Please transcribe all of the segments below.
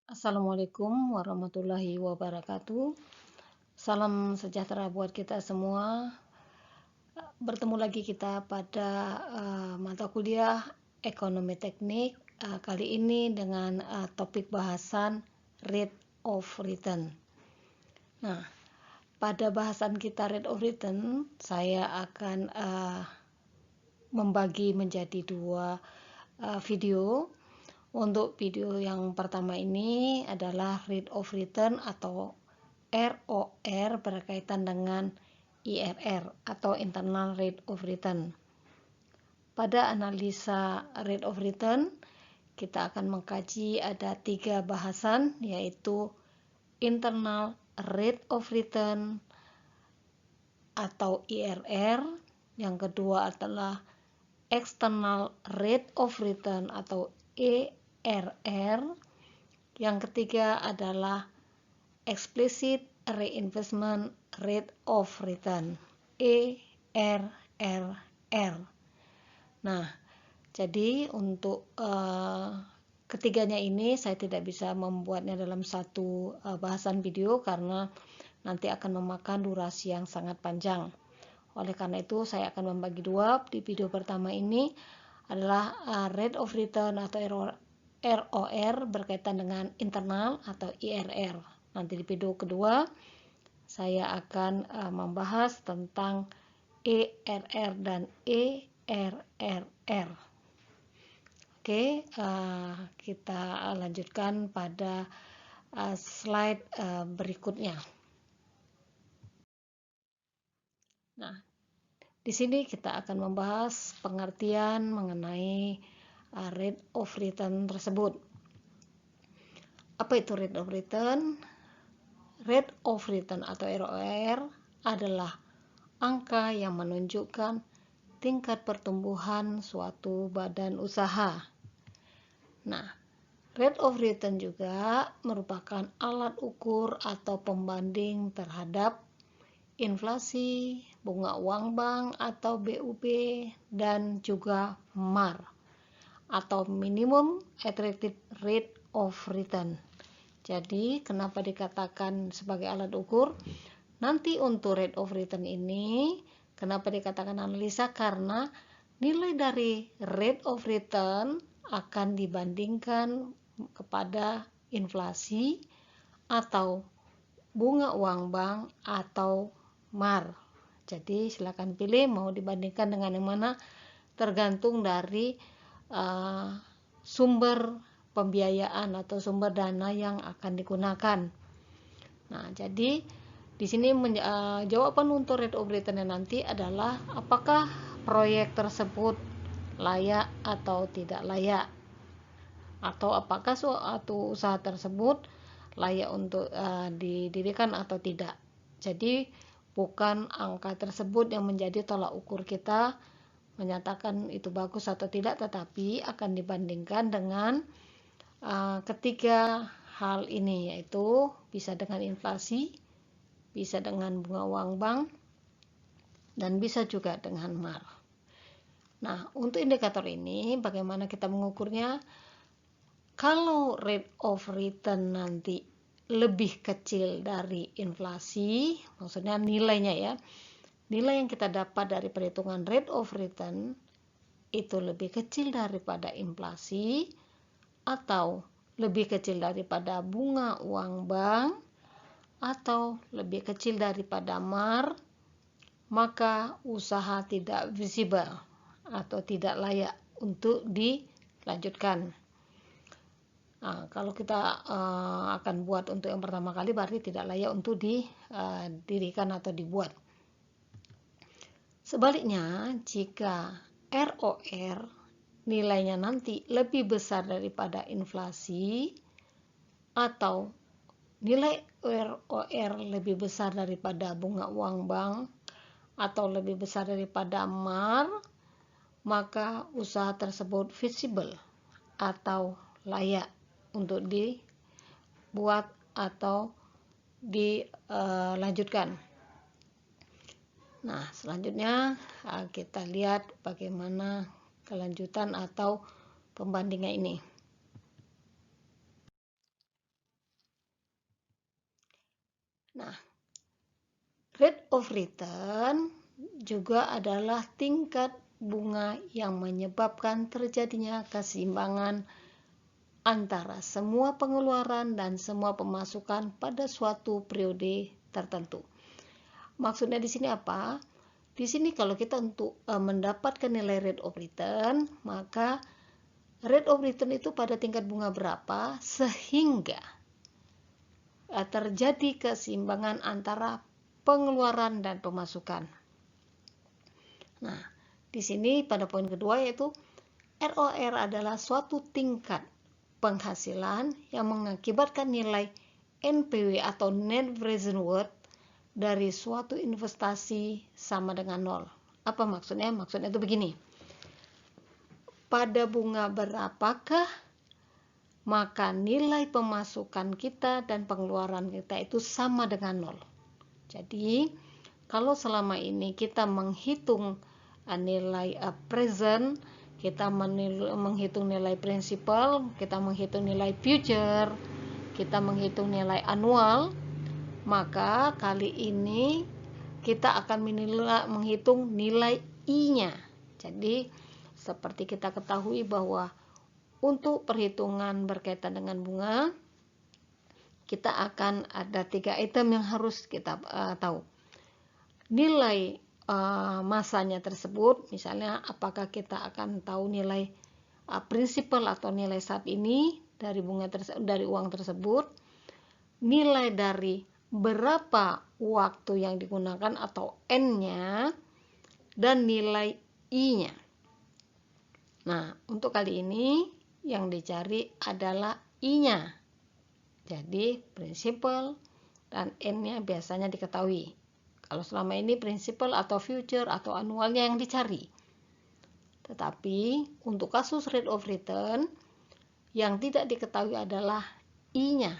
Assalamualaikum warahmatullahi wabarakatuh. Salam sejahtera buat kita semua. Bertemu lagi kita pada mata kuliah Ekonomi Teknik. Kali ini dengan topik bahasan Rate of Return. Nah, pada bahasan kita Rate of Return, saya akan membagi menjadi dua video. Untuk video yang pertama ini adalah Rate of Return atau ROR berkaitan dengan IRR atau Internal Rate of Return. Pada analisa Rate of Return, kita akan mengkaji ada 3 bahasan, yaitu Internal Rate of Return atau IRR, yang kedua adalah External Rate of Return atau ERR, yang ketiga adalah Explicit Reinvestment Rate of Return ERRR. Nah, jadi untuk ketiganya ini saya tidak bisa membuatnya dalam satu bahasan video karena nanti akan memakan durasi yang sangat panjang. Oleh karena itu saya akan membagi dua. Di video pertama ini adalah Rate of Return atau ROR berkaitan dengan internal atau IRR. Nanti di video kedua saya akan membahas tentang ERR dan ERRR. Oke, kita lanjutkan pada slide berikutnya. Nah, di sini kita akan membahas pengertian mengenai rate of return tersebut. Apa itu rate of return? Rate of return atau ROR adalah angka yang menunjukkan tingkat pertumbuhan suatu badan usaha. Nah, rate of return juga merupakan alat ukur atau pembanding terhadap inflasi, bunga uang bank atau BUB, dan juga MAR atau Minimum Attractive Rate of Return. Jadi, kenapa dikatakan sebagai alat ukur? Nanti untuk rate of return ini, kenapa dikatakan analisa? Karena nilai dari rate of return akan dibandingkan kepada inflasi atau bunga uang bank atau MAR. Jadi silakan pilih mau dibandingkan dengan yang mana, tergantung dari sumber pembiayaan atau sumber dana yang akan digunakan. Nah, jadi di sini jawaban untuk rate of return nanti adalah apakah proyek tersebut layak atau tidak layak, atau apakah suatu usaha tersebut layak untuk didirikan atau tidak. Jadi bukan angka tersebut yang menjadi tolak ukur kita menyatakan itu bagus atau tidak, tetapi akan dibandingkan dengan ketiga hal ini, yaitu bisa dengan inflasi, bisa dengan bunga uang bank, dan bisa juga dengan MAR. Nah, untuk indikator ini bagaimana kita mengukurnya? Kalau rate of return nanti lebih kecil dari inflasi, maksudnya nilainya ya, nilai yang kita dapat dari perhitungan rate of return itu lebih kecil daripada inflasi atau lebih kecil daripada bunga uang bank atau lebih kecil daripada MAR, maka usaha tidak visible atau tidak layak untuk dilanjutkan. Nah, kalau kita akan buat untuk yang pertama kali, berarti tidak layak untuk didirikan atau dibuat. Sebaliknya, jika ROR nilainya nanti lebih besar daripada inflasi atau nilai ROR lebih besar daripada bunga uang bank atau lebih besar daripada MAR, maka usaha tersebut visible atau layak untuk dibuat atau dilanjutkan. Nah, selanjutnya kita lihat bagaimana kelanjutan atau pembandingan ini. Nah, rate of return juga adalah tingkat bunga yang menyebabkan terjadinya keseimbangan antara semua pengeluaran dan semua pemasukan pada suatu periode tertentu. Maksudnya di sini apa? Di sini kalau kita untuk mendapatkan nilai rate of return, maka rate of return itu pada tingkat bunga berapa sehingga terjadi keseimbangan antara pengeluaran dan pemasukan. Nah, di sini pada poin kedua yaitu ROR adalah suatu tingkat penghasilan yang mengakibatkan nilai NPW atau Net Present Worth dari suatu investasi sama dengan nol. Apa maksudnya? Maksudnya itu begini. Pada bunga berapakah maka nilai pemasukan kita dan pengeluaran kita itu sama dengan nol. Jadi, kalau selama ini kita menghitung nilai present, kita menghitung nilai prinsipal, kita menghitung nilai future, kita menghitung nilai annual, maka kali ini kita akan menghitung nilai I-nya. Jadi, seperti kita ketahui bahwa untuk perhitungan berkaitan dengan bunga, kita akan ada 3 item yang harus kita tahu. Nilai masanya tersebut, misalnya apakah kita akan tahu nilai prinsipal atau nilai saat ini dari bunga dari uang tersebut, nilai dari berapa waktu yang digunakan atau N-nya, dan nilai I-nya. Nah, untuk kali ini yang dicari adalah I-nya. Jadi, prinsipal dan N-nya biasanya diketahui. Kalau selama ini prinsipal atau future atau annualnya yang dicari. Tetapi, untuk kasus rate of return, yang tidak diketahui adalah I-nya.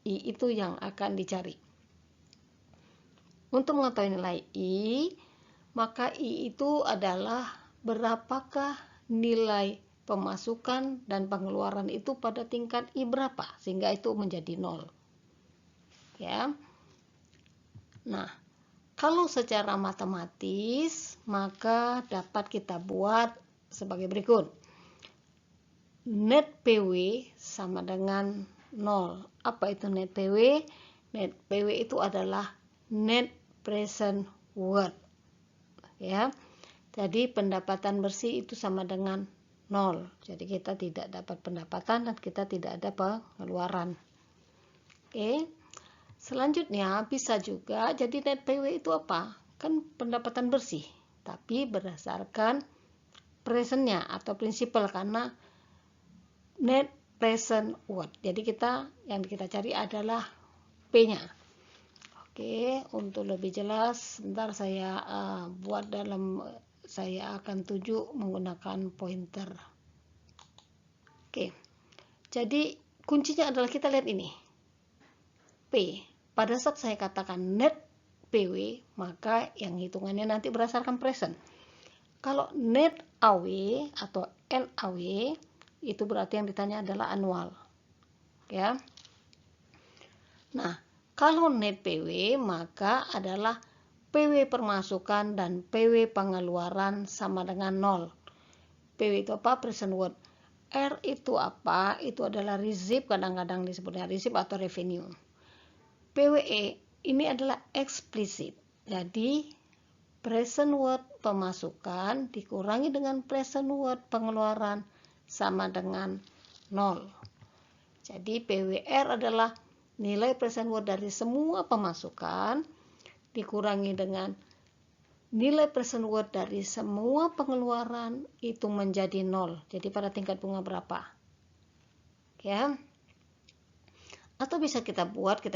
I itu yang akan dicari. Untuk mengetahui nilai I, maka I itu adalah berapakah nilai pemasukan dan pengeluaran itu pada tingkat I berapa sehingga itu menjadi 0. Ya. Nah, kalau secara matematis maka dapat kita buat sebagai berikut. Net PW sama dengan 0. Apa itu net PW? Net PW itu adalah net present worth. Ya. Jadi pendapatan bersih itu sama dengan 0. Jadi kita tidak dapat pendapatan dan kita tidak ada pengeluaran. Oke. Selanjutnya bisa juga jadi net PW itu apa? Kan pendapatan bersih, tapi berdasarkan presentnya atau prinsipal karena net present worth. Jadi yang kita cari adalah P-nya. Oke, untuk lebih jelas, sebentar saya buat saya akan tuju menggunakan pointer. Oke, jadi kuncinya adalah kita lihat ini. P. Pada saat saya katakan net PW, maka yang hitungannya nanti berdasarkan present. Kalau net AW atau NAW, itu berarti yang ditanya adalah annual. Ya. Nah, kalau net PW, maka adalah PW pemasukan dan PW pengeluaran sama dengan 0. PW itu apa? Present worth. R itu apa? Itu adalah receipt, kadang-kadang disebutnya receipt atau revenue. PWE ini adalah eksplisit. Jadi, present worth pemasukan dikurangi dengan present worth pengeluaran sama dengan 0. Jadi, PWR adalah nilai present worth dari semua pemasukan dikurangi dengan nilai present worth dari semua pengeluaran itu menjadi 0. Jadi pada tingkat bunga berapa? Ya. Atau bisa kita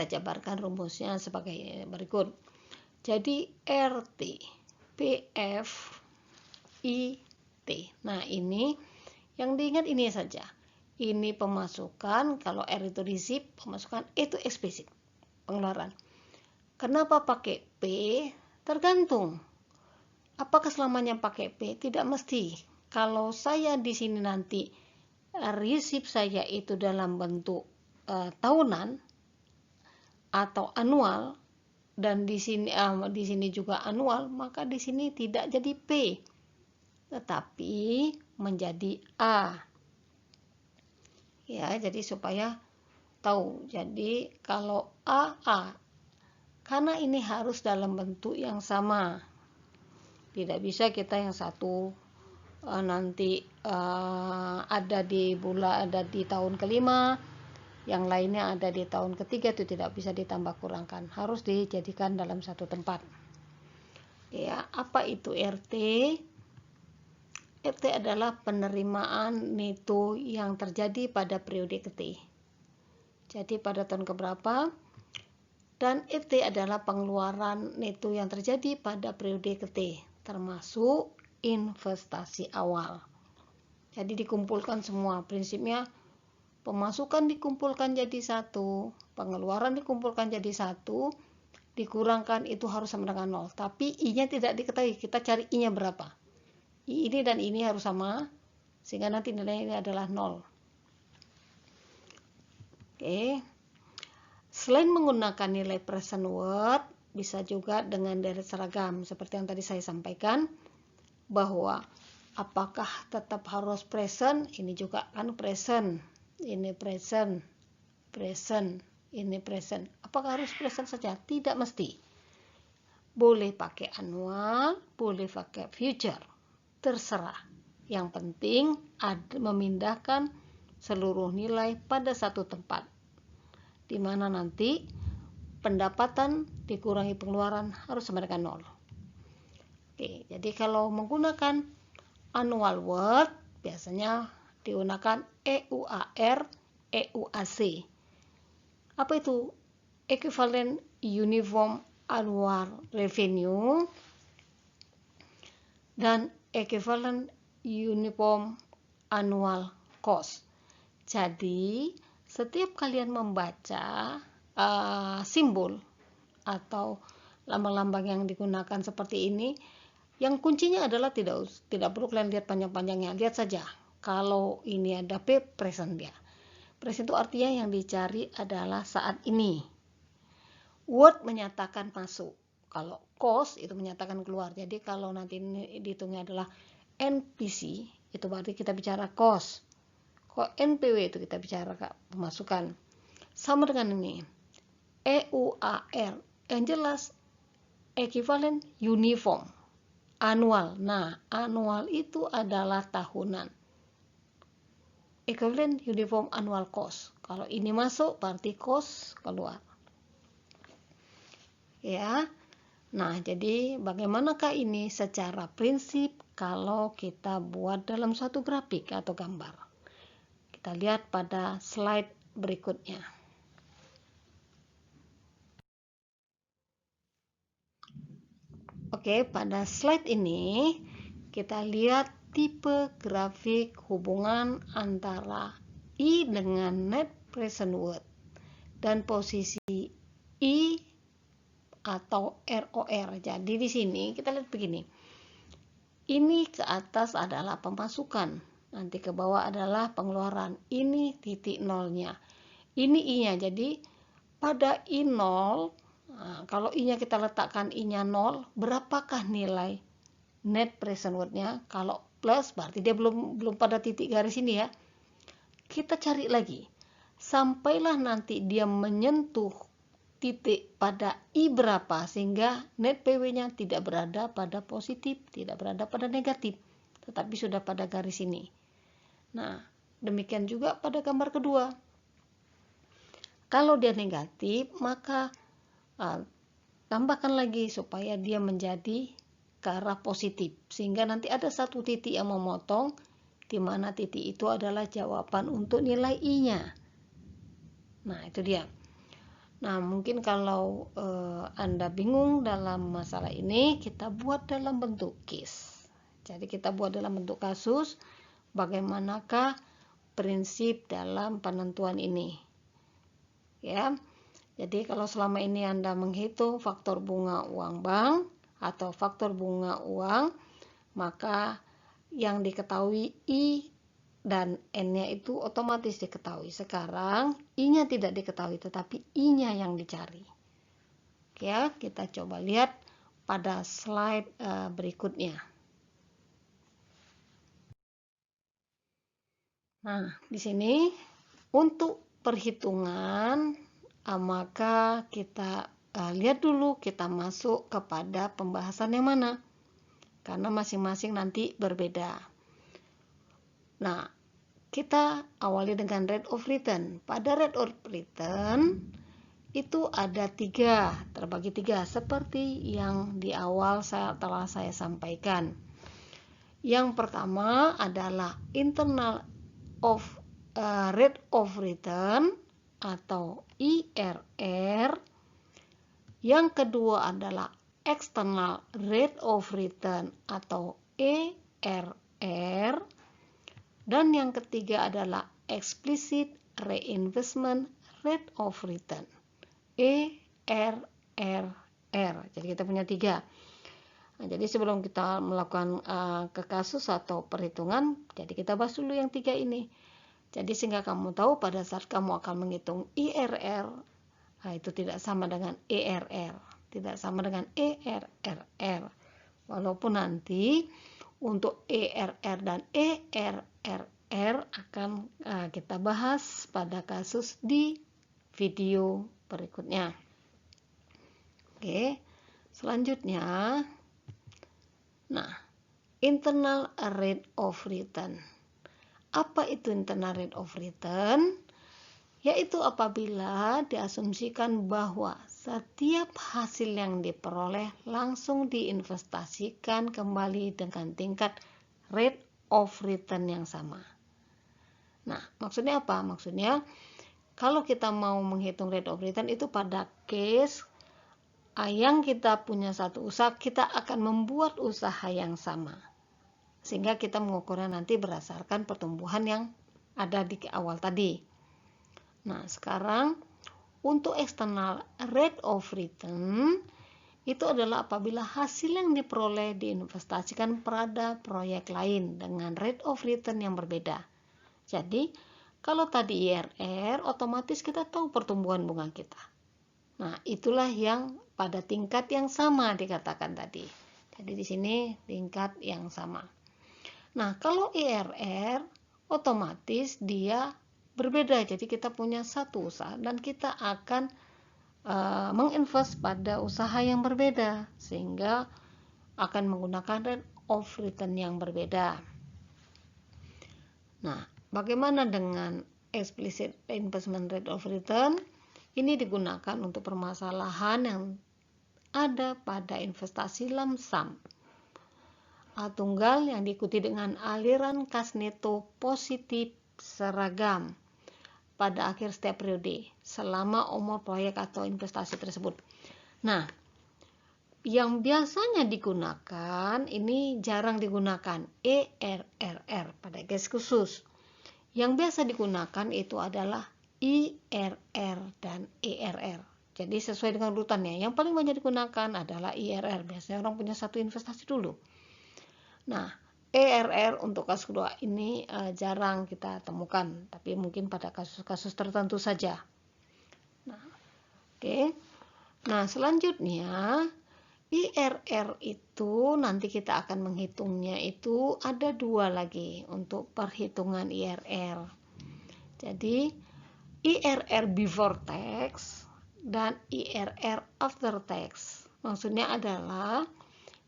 jabarkan rumusnya sebagai berikut. Jadi RT, PF, IT. Nah, ini yang diingat ini saja. Ini pemasukan, kalau R itu receipt, pemasukan itu eksplisit, pengeluaran. Kenapa pakai P? Tergantung. Apakah selamanya pakai P? Tidak mesti. Kalau saya di sini nanti receipt saya itu dalam bentuk tahunan atau annual, dan di sini juga annual, maka di sini tidak jadi P, tetapi menjadi A. Ya, jadi supaya tahu. Jadi kalau A, karena ini harus dalam bentuk yang sama. Tidak bisa kita yang satu nanti ada di tahun kelima, yang lainnya ada di tahun ketiga, itu tidak bisa ditambah kurangkan, harus dijadikan dalam satu tempat. Ya, apa itu RT? RT adalah penerimaan neto yang terjadi pada periode KT. Jadi pada tahun keberapa, dan RT adalah pengeluaran neto yang terjadi pada periode KT, termasuk investasi awal. Jadi dikumpulkan semua, prinsipnya pemasukan dikumpulkan jadi satu, pengeluaran dikumpulkan jadi satu, dikurangkan itu harus sama dengan 0. Tapi I-nya tidak diketahui, kita cari I-nya berapa. I ini dan ini harus sama, sehingga nanti nilainya ini adalah 0. Oke. Selain menggunakan nilai present word, bisa juga dengan deret seragam, seperti yang tadi saya sampaikan, bahwa apakah tetap harus present, ini juga kan present, ini present, ini present. Apakah harus present saja? Tidak mesti. Boleh pakai annual, boleh pakai future, terserah. Yang penting memindahkan seluruh nilai pada satu tempat, di mana nanti pendapatan dikurangi pengeluaran harus sama dengan 0. Oke, jadi kalau menggunakan annual word biasanya digunakan EUAR, EUAC. Apa itu? Equivalent Uniform Annual Revenue dan Equivalent Uniform Annual Cost. Jadi setiap kalian membaca simbol atau lambang-lambang yang digunakan seperti ini, yang kuncinya adalah tidak perlu kalian lihat panjang-panjangnya, lihat saja. Kalau ini ada P, present dia. Present itu artinya yang dicari adalah saat ini. Word menyatakan masuk. Kalau cost itu menyatakan keluar. Jadi kalau nanti ini dihitungnya adalah NPC, itu berarti kita bicara cost. Kalau NPW itu kita bicara pemasukan. Sama dengan ini. EUAR, yang jelas equivalent uniform. Annual. Nah, annual itu adalah tahunan. Equivalent uniform annual cost. Kalau ini masuk, berarti cost keluar. Ya. Nah, jadi bagaimanakah ini secara prinsip kalau kita buat dalam suatu grafik atau gambar? Kita lihat pada slide berikutnya. Oke, pada slide ini kita lihat tipe grafik hubungan antara I dengan net present word dan posisi I atau ROR. Jadi di sini kita lihat begini. Ini ke atas adalah pemasukan, nanti ke bawah adalah pengeluaran. Ini titik nolnya. Ini I-nya. Jadi pada I0, nah, kalau I-nya kita letakkan I-nya 0, berapakah nilai net present word-nya? Kalau plus berarti dia belum pada titik garis ini ya. Kita cari lagi. Sampailah nanti dia menyentuh titik pada I berapa, sehingga net PW-nya tidak berada pada positif, tidak berada pada negatif, tetapi sudah pada garis ini. Nah, demikian juga pada gambar kedua. Kalau dia negatif, maka tambahkan lagi supaya dia menjadi ke arah positif, sehingga nanti ada satu titik yang memotong, di mana titik itu adalah jawaban untuk nilai I-nya. Nah, itu dia. Nah, mungkin kalau Anda bingung dalam masalah ini, kita buat dalam bentuk case. Jadi kita buat dalam bentuk kasus, bagaimanakah prinsip dalam penentuan ini. Ya. Jadi kalau selama ini Anda menghitung faktor bunga uang bank atau faktor bunga uang, maka yang diketahui I dan N-nya itu otomatis diketahui. Sekarang I-nya tidak diketahui, tetapi I-nya yang dicari. Oke ya, kita coba lihat pada slide berikutnya. Nah, di sini untuk perhitungan, maka kita lihat dulu, kita masuk kepada pembahasan yang mana, karena masing-masing nanti berbeda. Nah, kita awali dengan rate of return. Pada rate of return itu ada terbagi tiga, seperti yang di awal telah saya sampaikan. Yang pertama adalah internal rate of return atau IRR. Yang kedua adalah external rate of return atau ERR. Dan yang ketiga adalah explicit reinvestment rate of return, ERRR. Jadi kita punya tiga. Nah, jadi sebelum kita melakukan ke kasus atau perhitungan, jadi kita bahas dulu yang tiga ini. Jadi sehingga kamu tahu pada saat kamu akan menghitung IRR, itu tidak sama dengan ERR, tidak sama dengan ERRR. Walaupun nanti untuk ERR dan ERRR akan kita bahas pada kasus di video berikutnya. Oke, selanjutnya, nah, internal rate of return. Apa itu internal rate of return? Yaitu apabila diasumsikan bahwa setiap hasil yang diperoleh langsung diinvestasikan kembali dengan tingkat rate of return yang sama. Nah, maksudnya apa? Maksudnya kalau kita mau menghitung rate of return itu pada case yang kita punya satu usaha, kita akan membuat usaha yang sama. Sehingga kita mengukurnya nanti berdasarkan pertumbuhan yang ada di awal tadi. Nah, sekarang untuk external rate of return itu adalah apabila hasil yang diperoleh diinvestasikan pada proyek lain dengan rate of return yang berbeda. Jadi, kalau tadi IRR, otomatis kita tahu pertumbuhan bunga kita. Nah, itulah yang pada tingkat yang sama dikatakan tadi. Jadi di sini tingkat yang sama. Nah, kalau IRR, otomatis dia berbeda. Jadi kita punya satu usaha dan kita akan menginvest pada usaha yang berbeda, sehingga akan menggunakan rate of return yang berbeda. Nah, bagaimana dengan explicit investment rate of return? Ini digunakan untuk permasalahan yang ada pada investasi lump sum tunggal yang diikuti dengan aliran kas neto positif seragam pada akhir setiap periode selama umur proyek atau investasi tersebut. Nah, yang biasanya digunakan ini jarang digunakan ERRR pada case khusus. Yang biasa digunakan itu adalah IRR dan ERR. Jadi sesuai dengan urutannya. Yang paling banyak digunakan adalah IRR. Biasanya orang punya satu investasi dulu. Nah, ERR untuk kasus kedua ini jarang kita temukan, tapi mungkin pada kasus-kasus tertentu saja. Nah, oke. Nah, selanjutnya IRR itu nanti kita akan menghitungnya itu ada dua lagi untuk perhitungan IRR. Jadi IRR before tax dan IRR after tax. Maksudnya adalah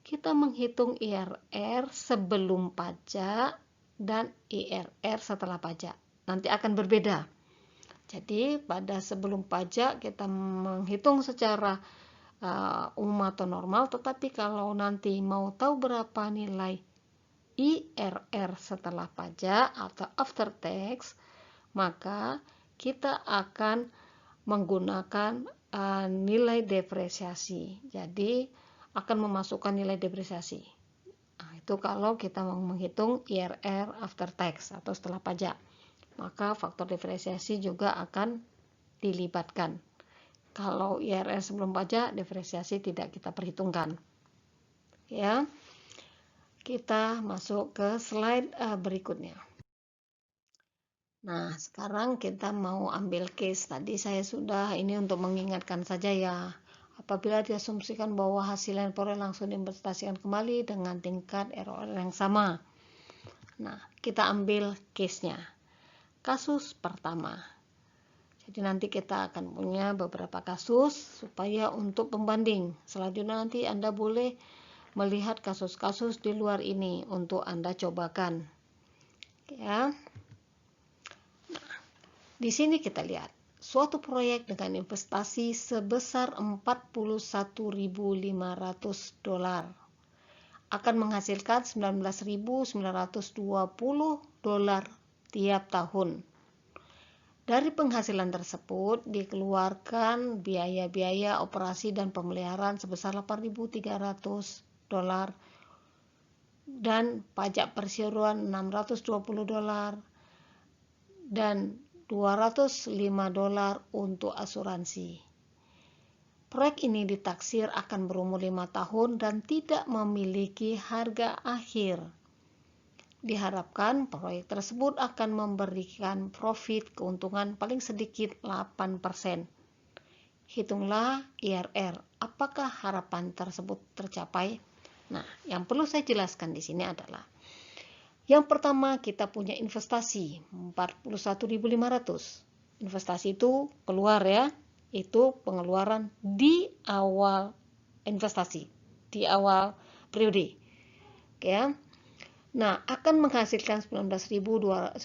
kita menghitung IRR sebelum pajak dan IRR setelah pajak. Nanti akan berbeda. Jadi pada sebelum pajak kita menghitung secara umum atau normal, tetapi kalau nanti mau tahu berapa nilai IRR setelah pajak atau after tax, maka kita akan menggunakan nilai depresiasi. Jadi akan memasukkan nilai depresiasi. Nah, itu kalau kita mau menghitung IRR after tax atau setelah pajak, maka faktor depresiasi juga akan dilibatkan. Kalau IRR sebelum pajak, depresiasi tidak kita perhitungkan. Ya, kita masuk ke slide berikutnya. Nah, sekarang kita mau ambil case. Tadi saya sudah ini untuk mengingatkan saja ya. Apabila diasumsikan bahwa hasil yang diperoleh langsung diinvestasikan kembali dengan tingkat ROI yang sama. Nah, kita ambil case-nya. Kasus pertama. Jadi nanti kita akan punya beberapa kasus supaya untuk pembanding. Selanjutnya nanti Anda boleh melihat kasus-kasus di luar ini untuk Anda cobakan. Ya. Di sini kita lihat suatu proyek dengan investasi sebesar $41.500 akan menghasilkan $19.920 tiap tahun. Dari penghasilan tersebut dikeluarkan biaya-biaya operasi dan pemeliharaan sebesar $8.300 dan pajak perseroan $620 dan $205 untuk asuransi. Proyek ini ditaksir akan berumur 5 tahun dan tidak memiliki harga akhir. Diharapkan proyek tersebut akan memberikan profit keuntungan paling sedikit 8%. Hitunglah IRR. Apakah harapan tersebut tercapai? Nah, yang perlu saya jelaskan di sini adalah yang pertama kita punya investasi 41.500. Investasi itu keluar ya, itu pengeluaran di awal investasi, di awal periode. Oke ya. Nah, akan menghasilkan $19.920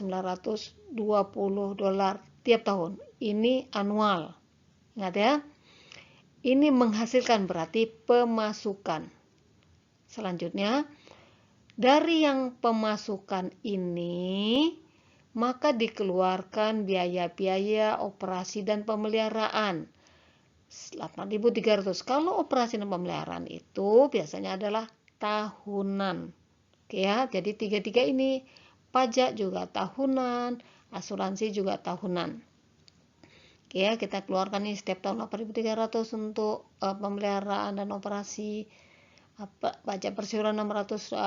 tiap tahun. Ini annual. Ingat ya. Ini menghasilkan berarti pemasukan. Selanjutnya, dari yang pemasukan ini, maka dikeluarkan biaya-biaya operasi dan pemeliharaan. 8.300. Kalau operasi dan pemeliharaan itu biasanya adalah tahunan. Oke ya, jadi tiga-tiga ini, pajak juga tahunan, asuransi juga tahunan. Oke ya, kita keluarkan nih setiap tahun 8.300 untuk pemeliharaan dan operasi, pajak perseroan 620,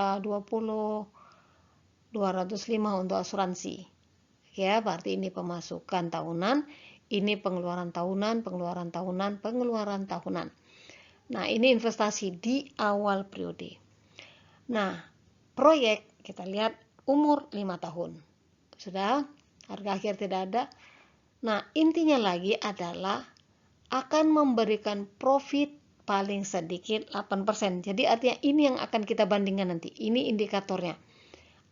205 untuk asuransi. Ya, berarti ini pemasukan tahunan, ini pengeluaran tahunan, pengeluaran tahunan, pengeluaran tahunan. Nah, ini investasi di awal periode. Nah, proyek kita lihat umur 5 tahun. Sudah, harga akhir tidak ada. Nah, intinya lagi adalah akan memberikan profit paling sedikit 8%. Jadi artinya ini yang akan kita bandingkan nanti. Ini indikatornya.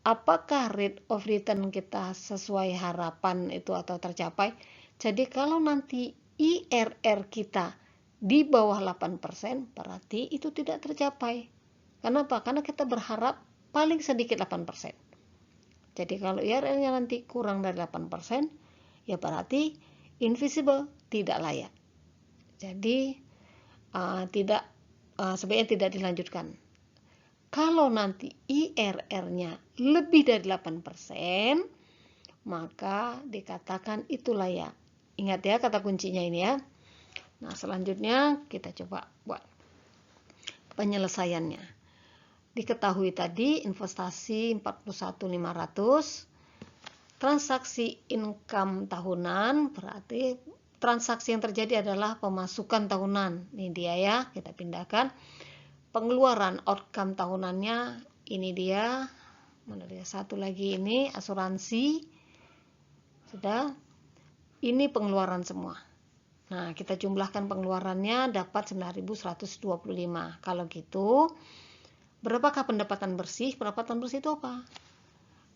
Apakah rate of return kita sesuai harapan itu atau tercapai? Jadi kalau nanti IRR kita di bawah 8%, berarti itu tidak tercapai. Kenapa? Karena kita berharap paling sedikit 8%. Jadi kalau IRR-nya nanti kurang dari 8%, ya berarti invisible, tidak layak. Jadi sebaiknya tidak dilanjutkan. Kalau nanti IRR-nya lebih dari 8%, maka dikatakan itu layak. Ingat ya kata kuncinya ini ya. Nah, selanjutnya kita coba buat penyelesaiannya. Diketahui tadi investasi 41.500, transaksi income tahunan, berarti transaksi yang terjadi adalah pemasukan tahunan. Ini dia ya, kita pindahkan. Pengeluaran outcome tahunannya, ini dia. Mana dia? Satu lagi ini asuransi. Sudah. Ini pengeluaran semua. Nah, kita jumlahkan pengeluarannya dapat 9.125. Kalau gitu, berapakah pendapatan bersih? Pendapatan bersih itu apa?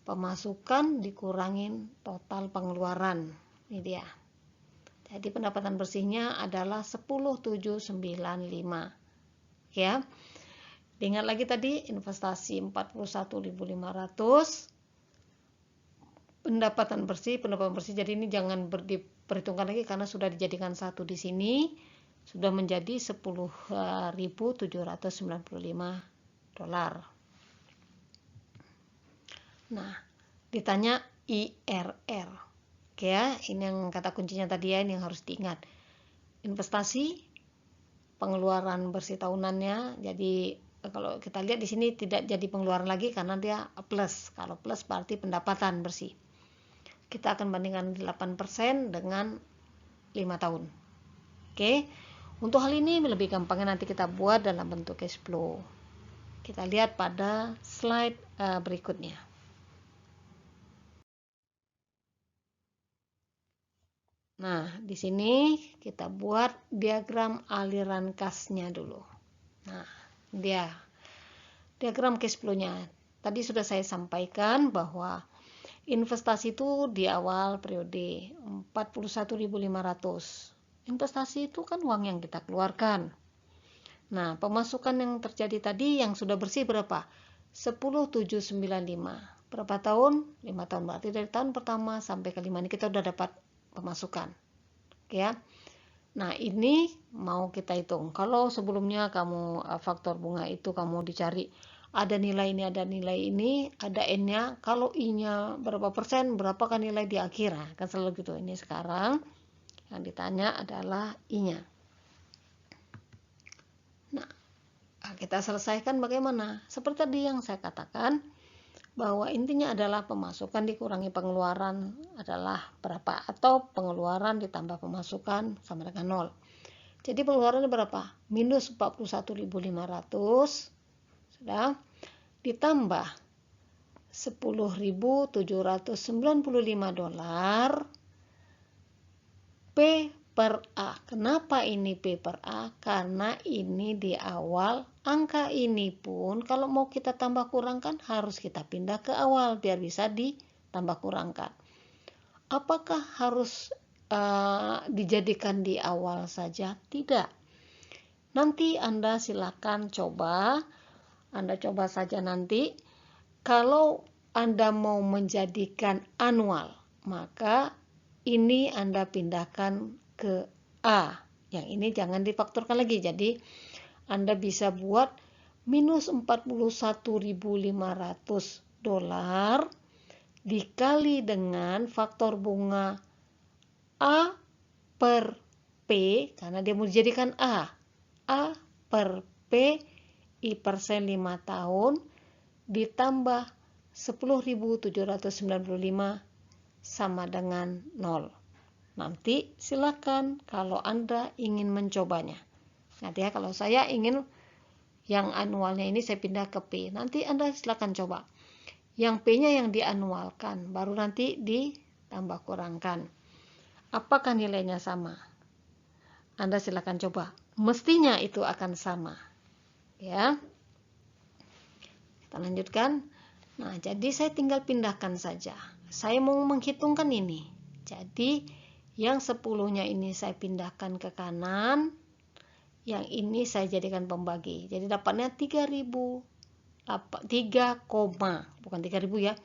Pemasukan dikurangin total pengeluaran. Ini dia. Jadi pendapatan bersihnya adalah 10.795. Ya. Ingat lagi tadi investasi 41.500. Pendapatan bersih. Jadi ini jangan diperhitungkan lagi karena sudah dijadikan satu di sini. Sudah menjadi 10.795 dolar. Nah, ditanya IRR. Oke ya, ini yang kata kuncinya tadi ya, ini yang harus diingat. Investasi, pengeluaran bersih tahunannya. Jadi kalau kita lihat di sini tidak jadi pengeluaran lagi karena dia plus. Kalau plus berarti pendapatan bersih. kita akan bandingkan 8% dengan 5 tahun. Oke. Untuk hal ini lebih gampangnya nanti kita buat dalam bentuk cash flow. Kita lihat pada slide berikutnya. Nah, di sini kita buat diagram aliran kasnya dulu. Nah, dia diagram cash flow-nya. Tadi sudah saya sampaikan bahwa investasi itu di awal periode 41.500. Investasi itu kan uang yang kita keluarkan. Nah, pemasukan yang terjadi tadi yang sudah bersih berapa? 10.795. Berapa tahun? 5 tahun. Berarti dari tahun pertama sampai ke 5 ini kita sudah dapat pemasukan. Oke ya. Nah, ini mau kita hitung. Kalau sebelumnya kamu faktor bunga itu kamu dicari ada nilai ini, ada nilai ini, ada N-nya. Kalau I-nya berapa persen, berapakah nilai di akhir? Kan selalu gitu. Ini sekarang yang ditanya adalah I-nya. Nah, kita selesaikan bagaimana? Seperti tadi yang saya katakan, bahwa intinya adalah pemasukan dikurangi pengeluaran adalah berapa, atau pengeluaran ditambah pemasukan sama dengan 0. Jadi pengeluarannya berapa? Minus 41.500 sudah ditambah 10.795 dolar P per A. Kenapa ini P per A? Karena ini di awal. Angka ini pun kalau mau kita tambah kurangkan harus kita pindah ke awal biar bisa ditambah kurangkan. Apakah harus dijadikan di awal saja? Tidak. Nanti Anda silakan coba. Anda coba saja nanti. Kalau Anda mau menjadikan anual, maka ini Anda pindahkan ke A. Yang ini jangan difaktorkan lagi. Jadi Anda bisa buat minus 41.500 dolar dikali dengan faktor bunga A per P, karena dia mau dijadikan A per P I persen 5 tahun ditambah 10.795 sama dengan 0. Nanti silakan kalau Anda ingin mencobanya. Nanti ya, kalau saya ingin yang anualnya ini saya pindah ke P. Nanti Anda silakan coba. Yang P-nya yang dianualkan, baru nanti ditambah kurangkan. Apakah nilainya sama? Anda silakan coba. Mestinya itu akan sama. Ya. Kita lanjutkan. Nah, jadi saya tinggal pindahkan saja. Saya mau menghitungkan ini. Jadi, yang 10-nya ini saya pindahkan ke kanan. Yang ini saya jadikan pembagi. Jadi dapatnya 3.000. 3, bukan 3.000 ya.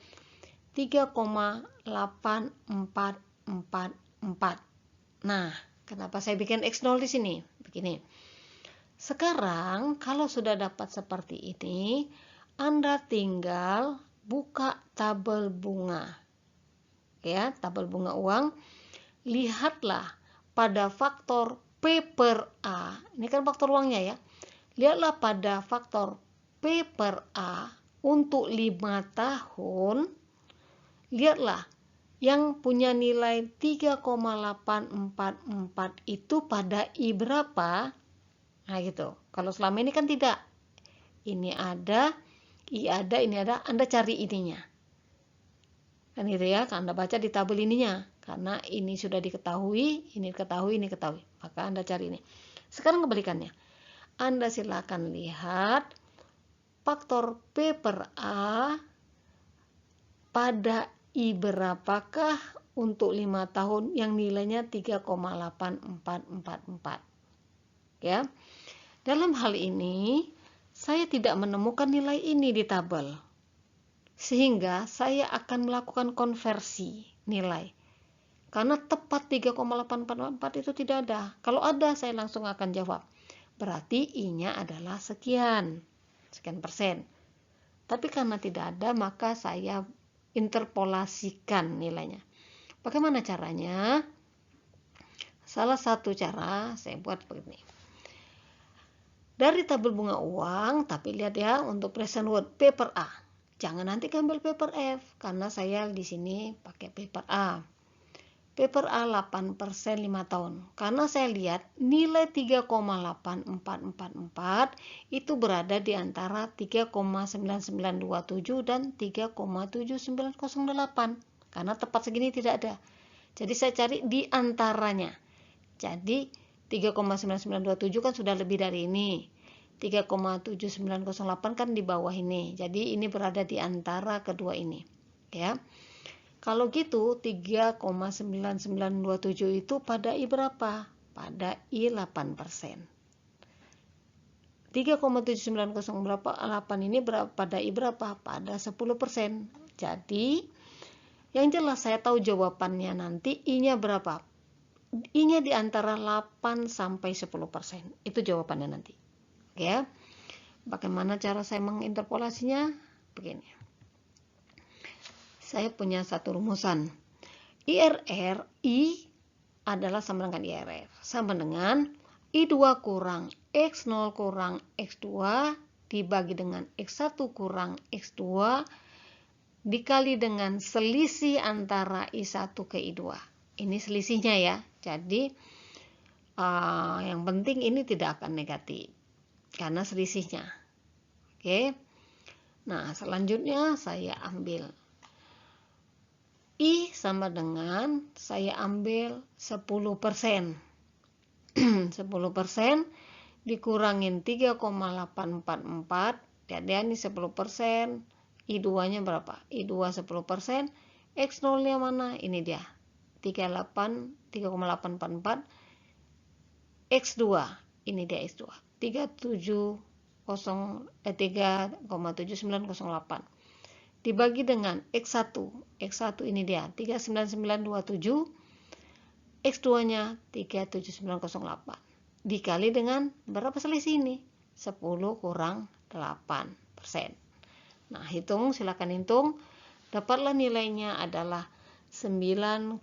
3,8444. Nah, kenapa saya bikin X0 di sini? Begini. Sekarang kalau sudah dapat seperti ini, Anda tinggal buka tabel bunga. Ya, tabel bunga uang. Lihatlah pada faktor P per A. Ini kan faktor uangnya ya. Lihatlah pada faktor P per A untuk 5 tahun. Lihatlah yang punya nilai 3,844 itu pada I berapa? Nah gitu. Kalau selama ini kan tidak. Ini ada, I ada, ini ada. Anda cari ininya. Kan gitu ya. Anda baca di tabel ininya. Karena ini sudah diketahui, ini diketahui, ini diketahui. Maka Anda cari ini. Sekarang kebalikannya. Anda silakan lihat faktor P per A pada I berapakah untuk 5 tahun yang nilainya 3,8444. Ya. Dalam hal ini, saya tidak menemukan nilai ini di tabel. Sehingga saya akan melakukan konversi nilai. Karena tepat 3,844 itu tidak ada. Kalau ada, saya langsung akan jawab. Berarti I-nya adalah sekian persen. Tapi karena tidak ada, maka saya interpolasikan nilainya. Bagaimana caranya? Salah satu cara saya buat begini. Dari tabel bunga uang, tapi lihat ya untuk present worth P per A. jangan nanti ambil paper F, karena saya di sini pakai paper A. Paper A 8% 5 tahun. Karena saya lihat nilai 3,8444 itu berada di antara 3,9927 dan 3,7908. Karena tepat segini tidak ada. Jadi saya cari di antaranya. Jadi 3,9927 kan sudah lebih dari ini. 3,7908 kan di bawah ini. Jadi ini berada di antara kedua ini. Ya. Kalau gitu 3,9927 itu pada I berapa? Pada I 8%. 3,7908 ini pada I berapa? Pada 10%. Jadi yang jelas saya tahu jawabannya nanti I-nya berapa? I-nya di antara 8 sampai 10%. Itu jawabannya nanti. Oke ya. Bagaimana cara saya menginterpolasinya? Begini. Saya punya satu rumusan. IRR, I adalah sama dengan IRR. Sama dengan I2 kurang X0 kurang X2 dibagi dengan X1 kurang X2 dikali dengan selisih antara I1 ke I2. Ini selisihnya ya. Jadi yang penting ini tidak akan negatif karena selisihnya. Oke. Nah, selanjutnya saya ambil I sama dengan saya ambil 10%. 10% dikurangin 3,844. Jadi ini 10%. I2-nya berapa? I2 10%. X0-nya mana? Ini dia. 3,844. X2. Ini dia X2. 3,7908. Dibagi dengan X1. X1 ini dia 39927. X2-nya 37908. Dikali dengan berapa selisih ini? 10 kurang 8%. Nah, silakan hitung. Dapatlah nilainya adalah 9,47%.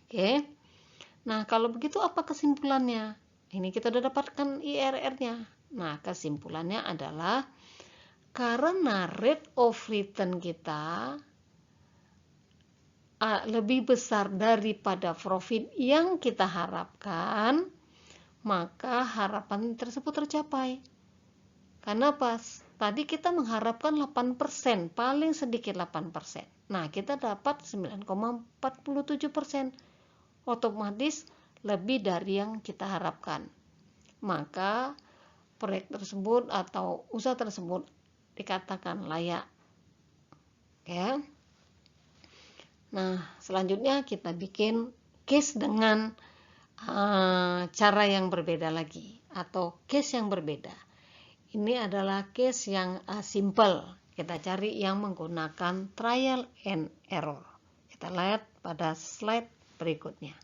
Oke. Nah, kalau begitu apa kesimpulannya? Ini kita sudah dapatkan IRR-nya. Nah, kesimpulannya adalah karena rate of return kita lebih besar daripada profit yang kita harapkan, maka harapan tersebut tercapai. Karena pas tadi kita mengharapkan 8%, paling sedikit 8%. Nah, kita dapat 9,47%. Otomatis lebih dari yang kita harapkan. Maka proyek tersebut atau usaha tersebut dikatakan layak. Oke. Nah, selanjutnya kita bikin case dengan cara yang berbeda lagi atau case yang berbeda. Ini adalah case yang simple. Kita cari yang menggunakan trial and error. Kita lihat pada slide berikutnya.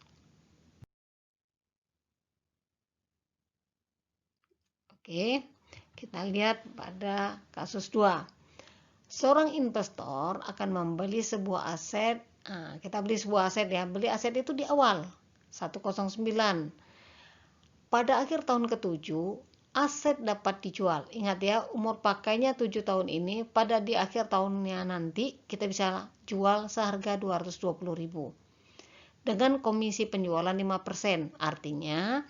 Oke, kita lihat pada kasus 2. Seorang investor akan membeli sebuah aset. Kita beli sebuah aset ya. Beli aset itu di awal 109. Pada akhir tahun ke-7, aset dapat dijual. Ingat ya, umur pakainya 7 tahun ini. Pada di akhir tahunnya nanti kita bisa jual seharga 220.000. Dengan komisi penjualan 5%. Artinya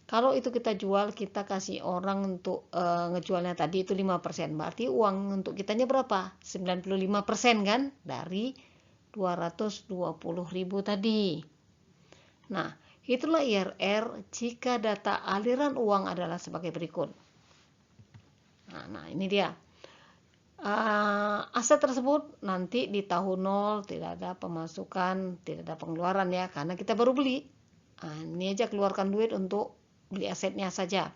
kalau itu kita jual, kita kasih orang untuk ngejualnya tadi itu 5%. Berarti uang untuk kitanya berapa? 95% kan? Dari 220.000 tadi. Nah, itulah IRR jika data aliran uang adalah sebagai berikut. Nah ini dia. Aset tersebut nanti di tahun 0 tidak ada pemasukan, tidak ada pengeluaran ya, karena kita baru beli. Ini aja keluarkan duit untuk beli asetnya saja.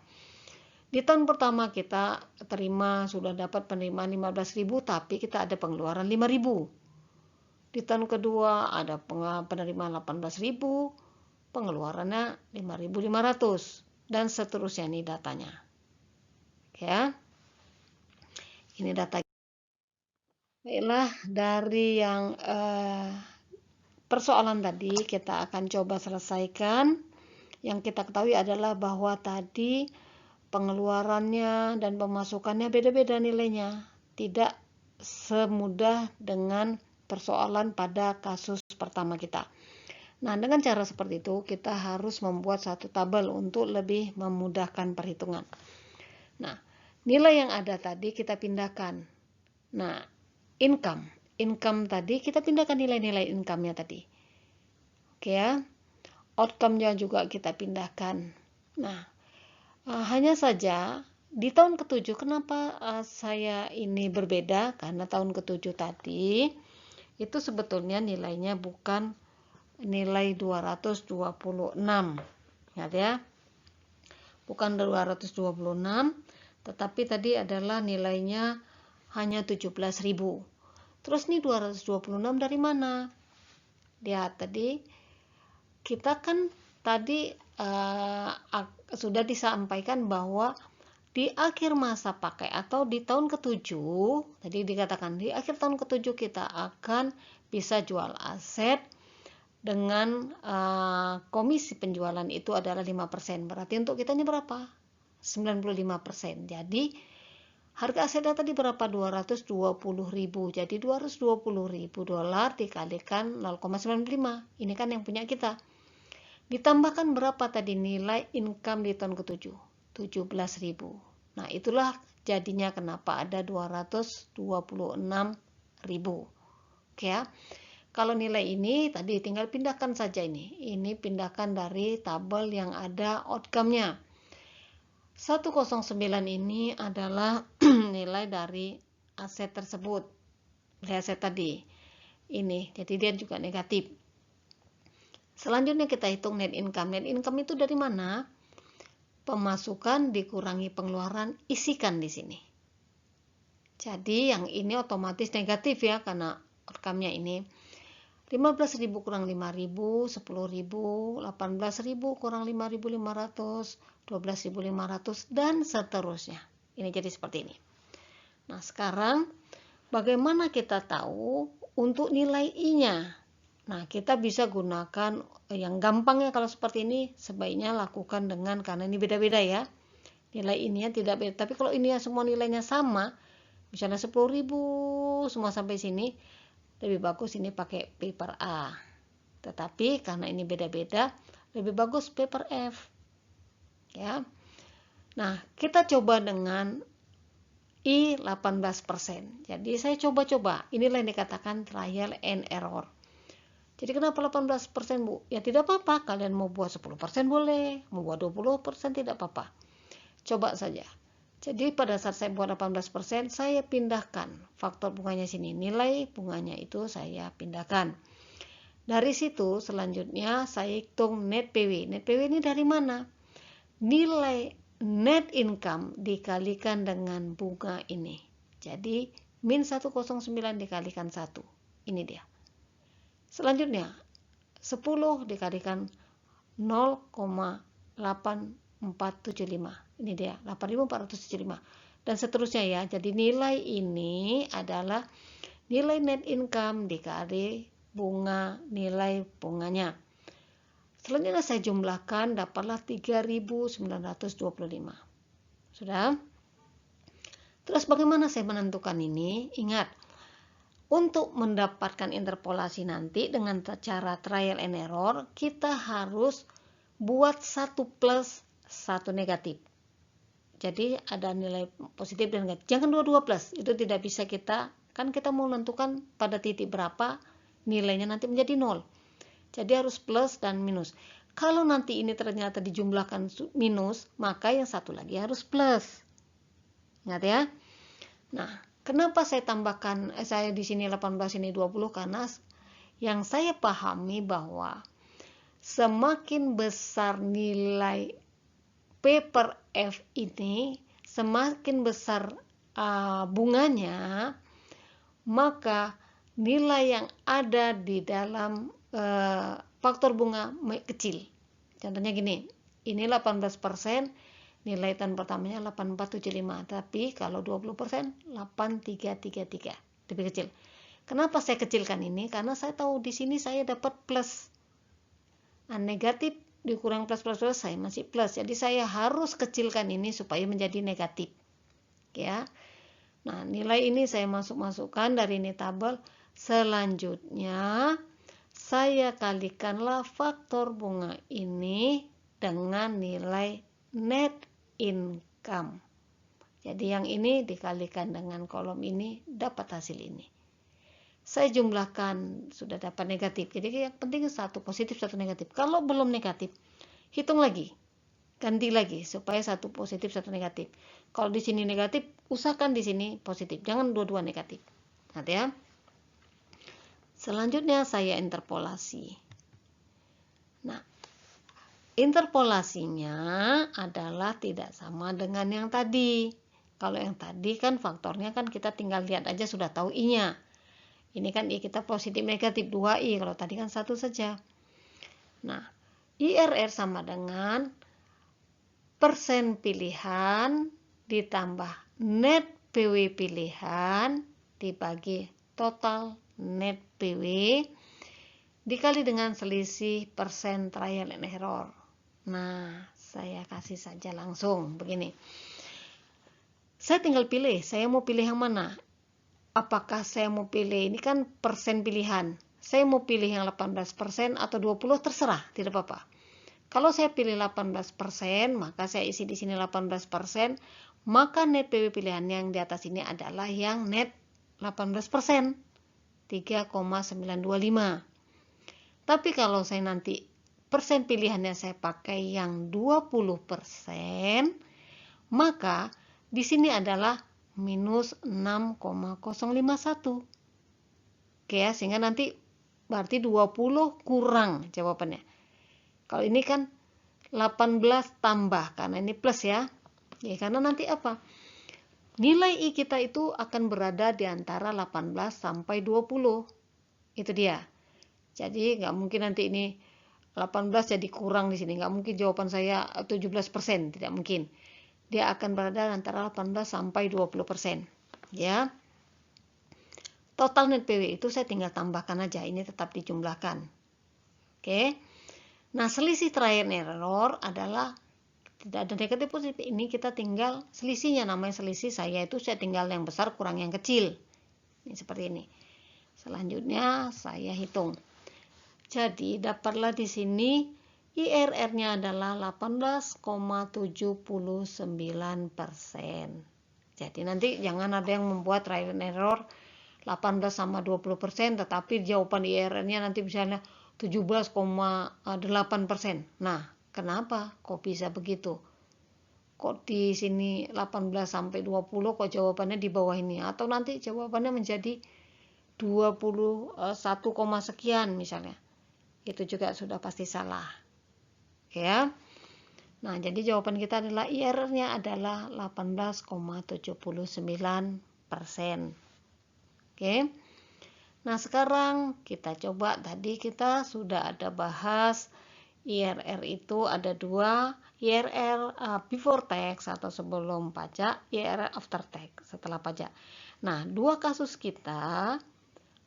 Di tahun pertama kita terima sudah dapat penerimaan 15.000, tapi kita ada pengeluaran 5.000. Di tahun kedua ada penerimaan 18.000, pengeluarannya 5.500 dan seterusnya. Ini datanya. Ya. Ini data. Baiklah, dari yang persoalan tadi kita akan coba selesaikan. Yang kita ketahui adalah bahwa tadi pengeluarannya dan pemasukannya beda-beda nilainya. Tidak semudah dengan persoalan pada kasus pertama kita. Nah, dengan cara seperti itu kita harus membuat satu tabel untuk lebih memudahkan perhitungan. Nah, nilai yang ada tadi kita pindahkan. Nah, income tadi kita pindahkan nilai-nilai income-nya tadi. Oke ya. Outcome-nya juga kita pindahkan. Nah, hanya saja di tahun ke-7 kenapa saya ini berbeda? Karena tahun ke-7 tadi itu sebetulnya nilainya bukan nilai 226. Ingat ya. Bukan 226, tetapi tadi adalah nilainya hanya 17.000. Terus nih 226 dari mana? Lihat tadi kita kan tadi sudah disampaikan bahwa di akhir masa pakai atau di tahun ke-7, tadi dikatakan di akhir tahun ke-7 kita akan bisa jual aset dengan komisi penjualan itu adalah 5%. Berarti untuk kitanya berapa? 95%. Jadi harga asetnya tadi berapa? 220.000. Jadi 220.000 dolar dikalikan 0,95. Ini kan yang punya kita. Ditambahkan berapa tadi nilai income di tahun ke-7? 17.000. Nah, itulah jadinya kenapa ada 226.000. Oke ya. Kalau nilai ini tadi tinggal pindahkan saja ini. Ini pindahkan dari tabel yang ada outcome-nya. 109 ini adalah nilai dari aset tersebut. Aset tadi. Ini, jadi dia juga negatif. Selanjutnya kita hitung net income. Net income itu dari mana? Pemasukan dikurangi pengeluaran, isikan di sini. Jadi yang ini otomatis negatif ya, karena outcome-nya ini 15.000 kurang 5.000, 10.000, 18.000 kurang 5.500, 12.500 dan seterusnya. Ini jadi seperti ini. Nah, sekarang bagaimana kita tahu untuk nilai I-nya? Nah, kita bisa gunakan yang gampangnya kalau seperti ini sebaiknya lakukan dengan, karena ini beda-beda ya. Nilai ininya tidak beda. Tapi kalau ini semua nilainya sama, misalnya 10.000 semua sampai sini, lebih bagus ini pakai paper A. Tetapi karena ini beda-beda, lebih bagus paper F. Ya. Nah, kita coba dengan I 18%. Jadi saya coba-coba. Inilah yang dikatakan trial and error. Jadi kenapa 18%, Bu? Ya tidak apa-apa, kalian mau buat 10% boleh, mau buat 20% tidak apa-apa. Coba saja. Jadi pada saat saya buat 18%, saya pindahkan faktor bunganya sini. Nilai bunganya itu saya pindahkan. Dari situ selanjutnya saya hitung net PW. Net PW ini dari mana? Nilai net income dikalikan dengan bunga ini. Jadi min 109 dikalikan 1. Ini dia. Selanjutnya 10 dikalikan 0,8475. Ini dia 8.475 dan seterusnya ya. Jadi nilai ini adalah nilai net income dikali bunga, nilai bunganya. Selanjutnya saya jumlahkan, dapatlah 3.925. Sudah? Terus bagaimana saya menentukan ini? Ingat, untuk mendapatkan interpolasi nanti dengan cara trial and error, kita harus buat satu plus, satu negatif. Jadi ada nilai positif dan negatif. Jangan dua-dua plus, itu tidak bisa kita, kan kita mau menentukan pada titik berapa nilainya nanti menjadi 0. Jadi harus plus dan minus. Kalau nanti ini ternyata dijumlahkan minus, maka yang satu lagi harus plus. Ingat ya. Nah, kenapa saya tambahkan saya di sini 18 ini 20? Karena yang saya pahami bahwa semakin besar nilai P per F ini, semakin besar bunganya, maka nilai yang ada di dalam faktor bunga kecil. Contohnya gini, ini 18%, nilai tahun pertamanya 8475, tapi kalau 20% 8333, lebih kecil. Kenapa saya kecilkan ini? Karena saya tahu di sini saya dapat plus. Negatif dikurang plus plus plus, saya masih plus. Jadi saya harus kecilkan ini supaya menjadi negatif. Ya. Nah, nilai ini saya masukkan dari ini tabel. Selanjutnya saya kalikanlah faktor bunga ini dengan nilai net income. Jadi yang ini dikalikan dengan kolom ini dapat hasil ini. Saya jumlahkan sudah dapat negatif. Jadi yang penting satu positif, satu negatif. Kalau belum negatif, hitung lagi. Ganti lagi supaya satu positif, satu negatif. Kalau di sini negatif, usahakan di sini positif. Jangan dua-dua negatif. Nanti ya. Selanjutnya saya interpolasi. Nah, interpolasinya adalah tidak sama dengan yang tadi. Kalau yang tadi kan faktornya kan kita tinggal lihat aja sudah tahu I-nya. Ini kan I kita positif negatif 2I, kalau tadi kan satu saja. Nah, IRR sama dengan persen pilihan ditambah net PW pilihan dibagi total net PW dikali dengan selisih persen trial and error. Nah, saya kasih saja langsung begini. Saya tinggal pilih, saya mau pilih yang mana? Apakah saya mau pilih, ini kan persen pilihan, saya mau pilih yang 18% atau 20%, terserah, tidak apa-apa. Kalau saya pilih 18%, maka saya isi di sini 18%, maka net PW pilihan yang di atas ini adalah yang net 18%, 3,925. Tapi kalau saya nanti persen pilihannya saya pakai yang 20%, maka di sini adalah minus 6,051. Oke ya, sehingga nanti berarti 20 kurang jawabannya. Kalau ini kan 18 tambah, karena ini plus ya. Ya, karena nanti apa? Nilai I kita itu akan berada di antara 18 sampai 20. Itu dia. Jadi nggak mungkin nanti ini 18 jadi kurang di sini. Nggak mungkin jawaban saya 17%, tidak mungkin. Dia akan berada antara 18 sampai 20%. Ya. Total net PW itu saya tinggal tambahkan aja, ini tetap dijumlahkan. Oke. Nah, selisih trial and error adalah tidak ada negatif positif. Ini kita tinggal selisihnya, namanya selisih saya itu saya tinggal yang besar kurang yang kecil. Ini seperti ini. Selanjutnya saya hitung. Jadi dapatlah di sini IRR-nya adalah 18,79%. Jadi nanti jangan ada yang membuat trial and error 18 sama 20%, tetapi jawaban IRR-nya nanti misalnya 17,8%. Nah, kenapa? Kok bisa begitu? Kok di sini 18 sampai 20 kok jawabannya di bawah ini? Atau nanti jawabannya menjadi 21, sekian misalnya. Itu juga sudah pasti salah. Ya. Nah, jadi jawaban kita adalah IRR-nya adalah 18,79%. Oke. Nah, sekarang kita coba, tadi kita sudah ada bahas IRR itu ada dua, IRR before tax atau sebelum pajak, IRR after tax setelah pajak. Nah, dua kasus kita,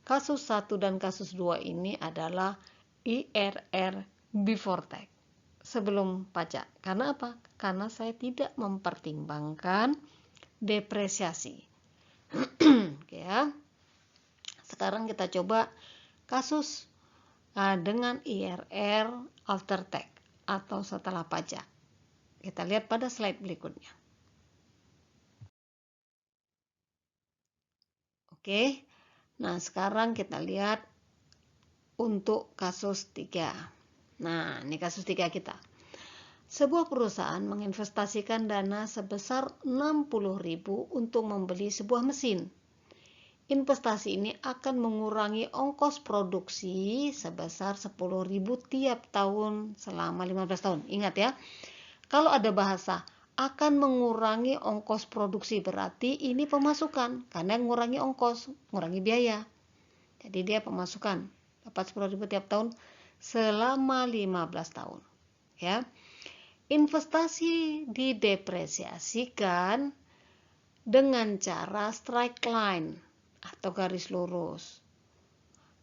kasus 1 dan kasus 2 ini adalah IRR before tax, sebelum pajak. Karena apa? Karena saya tidak mempertimbangkan depresiasi. Oke ya. Sekarang kita coba kasus dengan IRR after tax atau setelah pajak. Kita lihat pada slide berikutnya. Oke. Nah, sekarang kita lihat untuk kasus 3. Nah, ini kasus 3 kita. Sebuah perusahaan menginvestasikan dana sebesar 60.000 untuk membeli sebuah mesin. Investasi ini akan mengurangi ongkos produksi sebesar 10.000 tiap tahun selama 15 tahun. Ingat ya, kalau ada bahasa akan mengurangi ongkos produksi, berarti ini pemasukan, karena mengurangi ongkos, mengurangi biaya. Jadi dia pemasukan, dapat 10.000 tiap tahun selama 15 tahun. Ya. Investasi didepresiasikan dengan cara straight line atau garis lurus.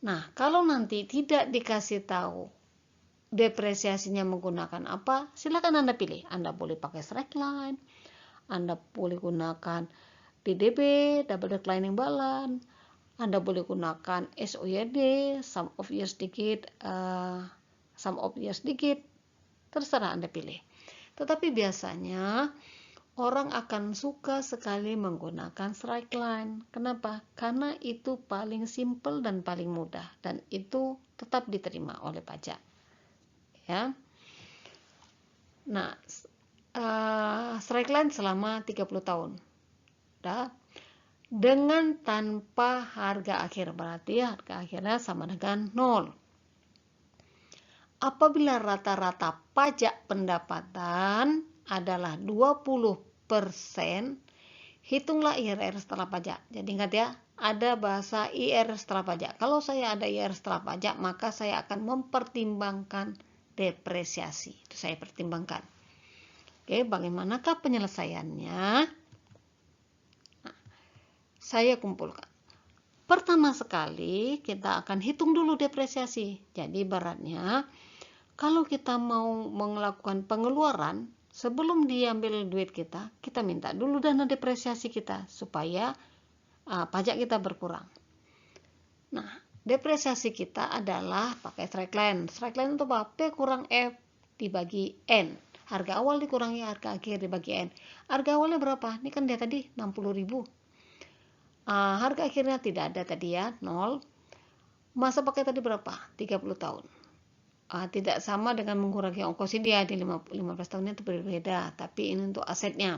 Nah, kalau nanti tidak dikasih tahu depresiasinya menggunakan apa? Silakan Anda pilih. Anda boleh pakai straight line, Anda boleh gunakan DDB, double declining balance, Anda boleh gunakan SOYD, sum of years dikit, terserah Anda pilih. Tetapi biasanya orang akan suka sekali menggunakan straight line. Kenapa? Karena itu paling simple dan paling mudah, dan itu tetap diterima oleh pajak. Ya. Nah, straight line selama 30 tahun. Dah. Dengan tanpa harga akhir, berarti harga akhirnya sama dengan 0. Apabila rata-rata pajak pendapatan adalah 20%, hitunglah IRR setelah pajak. Jadi ingat ya, ada bahasa IRR setelah pajak. Kalau saya ada IRR setelah pajak, maka saya akan mempertimbangkan depresiasi. Itu saya pertimbangkan. Oke, bagaimanakah penyelesaiannya? Nah, saya kumpulkan. Pertama sekali, kita akan hitung dulu depresiasi. Jadi ibaratnya, kalau kita mau melakukan pengeluaran, sebelum diambil duit kita minta dulu dana depresiasi kita, supaya pajak kita berkurang. Nah, depresiasi kita adalah pakai straight line. Straight line itu apa? P kurang F dibagi N. Harga awal dikurangi harga akhir dibagi N. Harga awalnya berapa? Ini kan dia tadi 60.000. Harga akhirnya tidak ada tadi ya, 0. Masa pakai tadi berapa? 30 tahun. Tidak sama dengan mengurangi ongkos dia di 15 tahunnya itu berbeda, tapi ini untuk asetnya.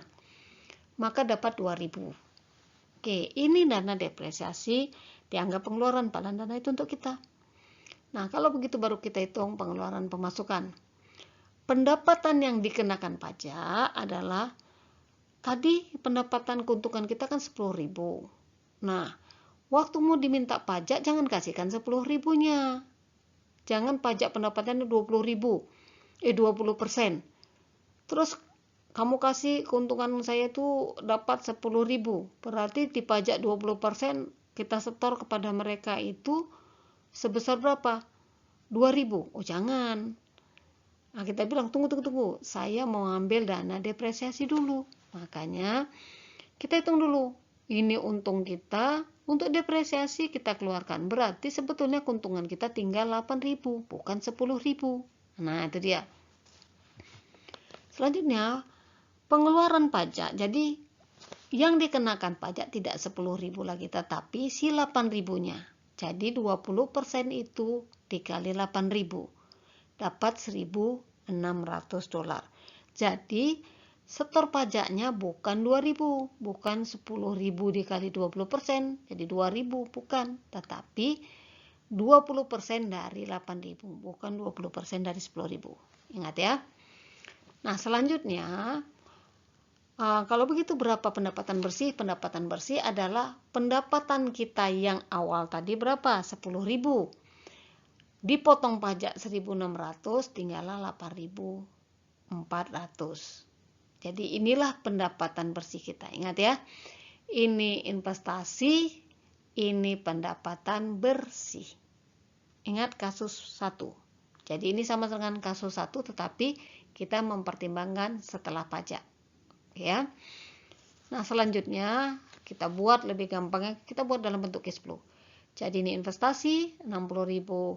Maka dapat 2.000. Oke, ini dana depresiasi dianggap pengeluaran, padahal dana itu untuk kita. Nah, kalau begitu baru kita hitung pengeluaran pemasukan. Pendapatan yang dikenakan pajak adalah tadi pendapatan keuntungan kita kan 10.000. Nah, waktu mau diminta pajak jangan kasihkan 10.000-nya. Jangan pajak pendapatannya 20.000. 20%. Terus kamu kasih keuntungan saya itu dapat 10.000. Berarti dipajak 20%, kita setor kepada mereka itu sebesar berapa? 2.000. Oh, jangan. Nah, kita bilang tunggu. Saya mau ambil dana depresiasi dulu. Makanya kita hitung dulu. Ini untung kita, untuk depresiasi kita keluarkan. Berarti sebetulnya keuntungan kita tinggal 8.000, bukan 10.000. Nah, itu dia. Selanjutnya, pengeluaran pajak. Jadi, yang dikenakan pajak tidak 10.000 lagi, tetapi si 8.000-nya. Jadi, 20% itu dikali 8.000. Dapat $1.600. Jadi, setor pajaknya bukan 2.000, bukan 10.000 dikali 20%, jadi 2.000, bukan, tetapi 20% dari 8.000, bukan 20% dari 10.000. Ingat ya. Nah, selanjutnya, kalau begitu berapa pendapatan bersih? Pendapatan bersih adalah pendapatan kita yang awal tadi berapa? 10.000. Dipotong pajak 1.600, tinggallah 8.400. Jadi inilah pendapatan bersih kita. Ingat ya, ini investasi, ini pendapatan bersih. Ingat kasus 1. Jadi ini sama dengan kasus 1, tetapi kita mempertimbangkan setelah pajak. Ya. Nah, selanjutnya kita buat lebih gampangnya, kita buat dalam bentuk cash flow. Jadi ini investasi 60.000.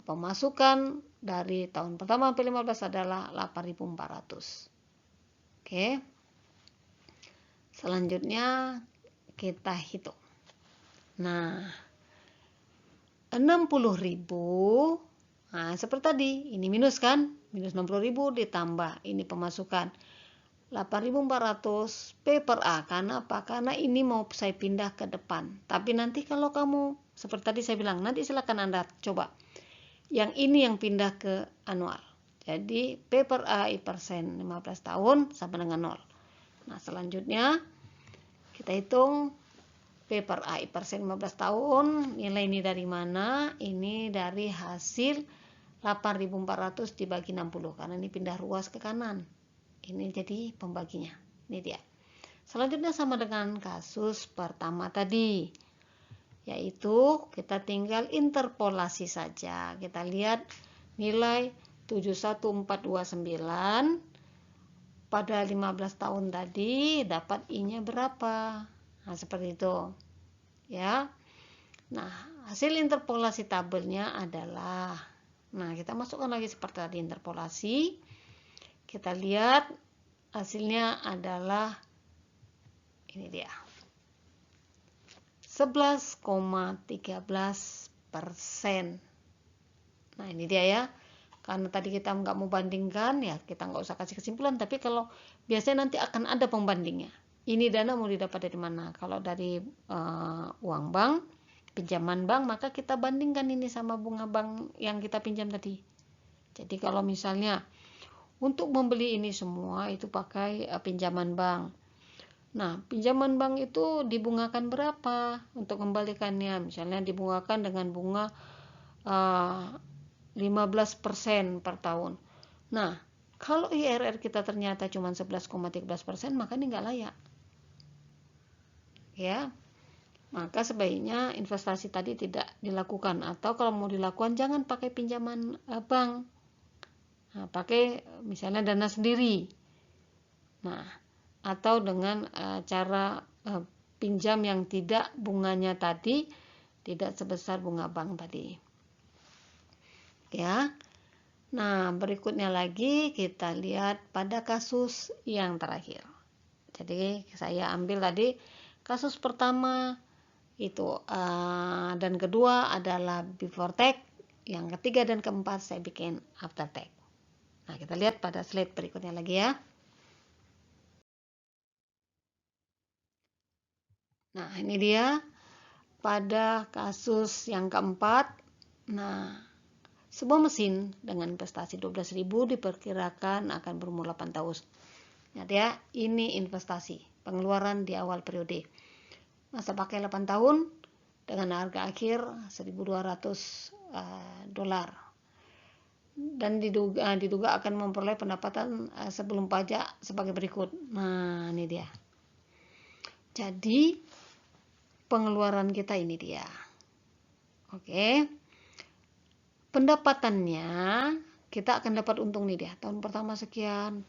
Pemasukan dari tahun pertama sampai 15 adalah 8.400. Oke. Selanjutnya kita hitung. Nah, 60.000. Nah, seperti tadi, ini minus kan? Minus 60.000 ditambah ini pemasukan 8.400 P per A. Karena apa? Karena ini mau saya pindah ke depan. Tapi nanti kalau kamu, seperti tadi saya bilang, nanti silakan Anda coba. Yang ini yang pindah ke anual. Jadi P per A persen 15 tahun sama dengan 0. Nah, selanjutnya kita hitung P per A persen 15 tahun. Nilai ini dari mana? Ini dari hasil 8.400 dibagi 60. Karena ini pindah ruas ke kanan. Ini jadi pembaginya. Ini dia. Selanjutnya sama dengan kasus pertama tadi. Yaitu kita tinggal interpolasi saja. Kita lihat nilai 71429 pada 15 tahun tadi dapat I-nya berapa. Nah, seperti itu. Ya. Nah, hasil interpolasi tabelnya adalah, nah kita masukkan lagi seperti tadi interpolasi. Kita lihat hasilnya adalah ini dia. 11,13%. Nah, ini dia ya. Karena tadi kita nggak mau bandingkan, ya kita nggak usah kasih kesimpulan. Tapi kalau biasanya nanti akan ada pembandingnya. Ini dana mau didapat dari mana? Kalau dari uang bank, pinjaman bank, maka kita bandingkan ini sama bunga bank yang kita pinjam tadi. Jadi kalau misalnya untuk membeli ini semua itu pakai pinjaman bank. Nah, pinjaman bank itu dibungakan berapa untuk kembalikannya? Misalnya dibungakan dengan bunga 15% per tahun. Nah, kalau IRR kita ternyata cuma 11,13%, maka ini nggak layak. Ya, maka sebaiknya investasi tadi tidak dilakukan, atau kalau mau dilakukan jangan pakai pinjaman bank. Nah, pakai misalnya dana sendiri. Nah, atau dengan cara pinjam yang tidak bunganya tadi tidak sebesar bunga bank tadi. Ya. Nah, berikutnya lagi kita lihat pada kasus yang terakhir. Jadi saya ambil tadi kasus pertama itu dan kedua adalah before tax, yang ketiga dan keempat saya bikin after tax. Nah, kita lihat pada slide berikutnya lagi ya. Nah, ini dia pada kasus yang keempat. Nah, sebuah mesin dengan investasi 12.000 diperkirakan akan berumur 8 tahun. Nah, dia ini investasi, pengeluaran di awal periode. Masa pakai 8 tahun dengan harga akhir 1.200 dolar. Dan diduga akan memperoleh pendapatan sebelum pajak sebagai berikut. Nah, ini dia. Jadi, pengeluaran kita ini dia. Oke. Pendapatannya kita akan dapat untung nih dia. Tahun pertama sekian,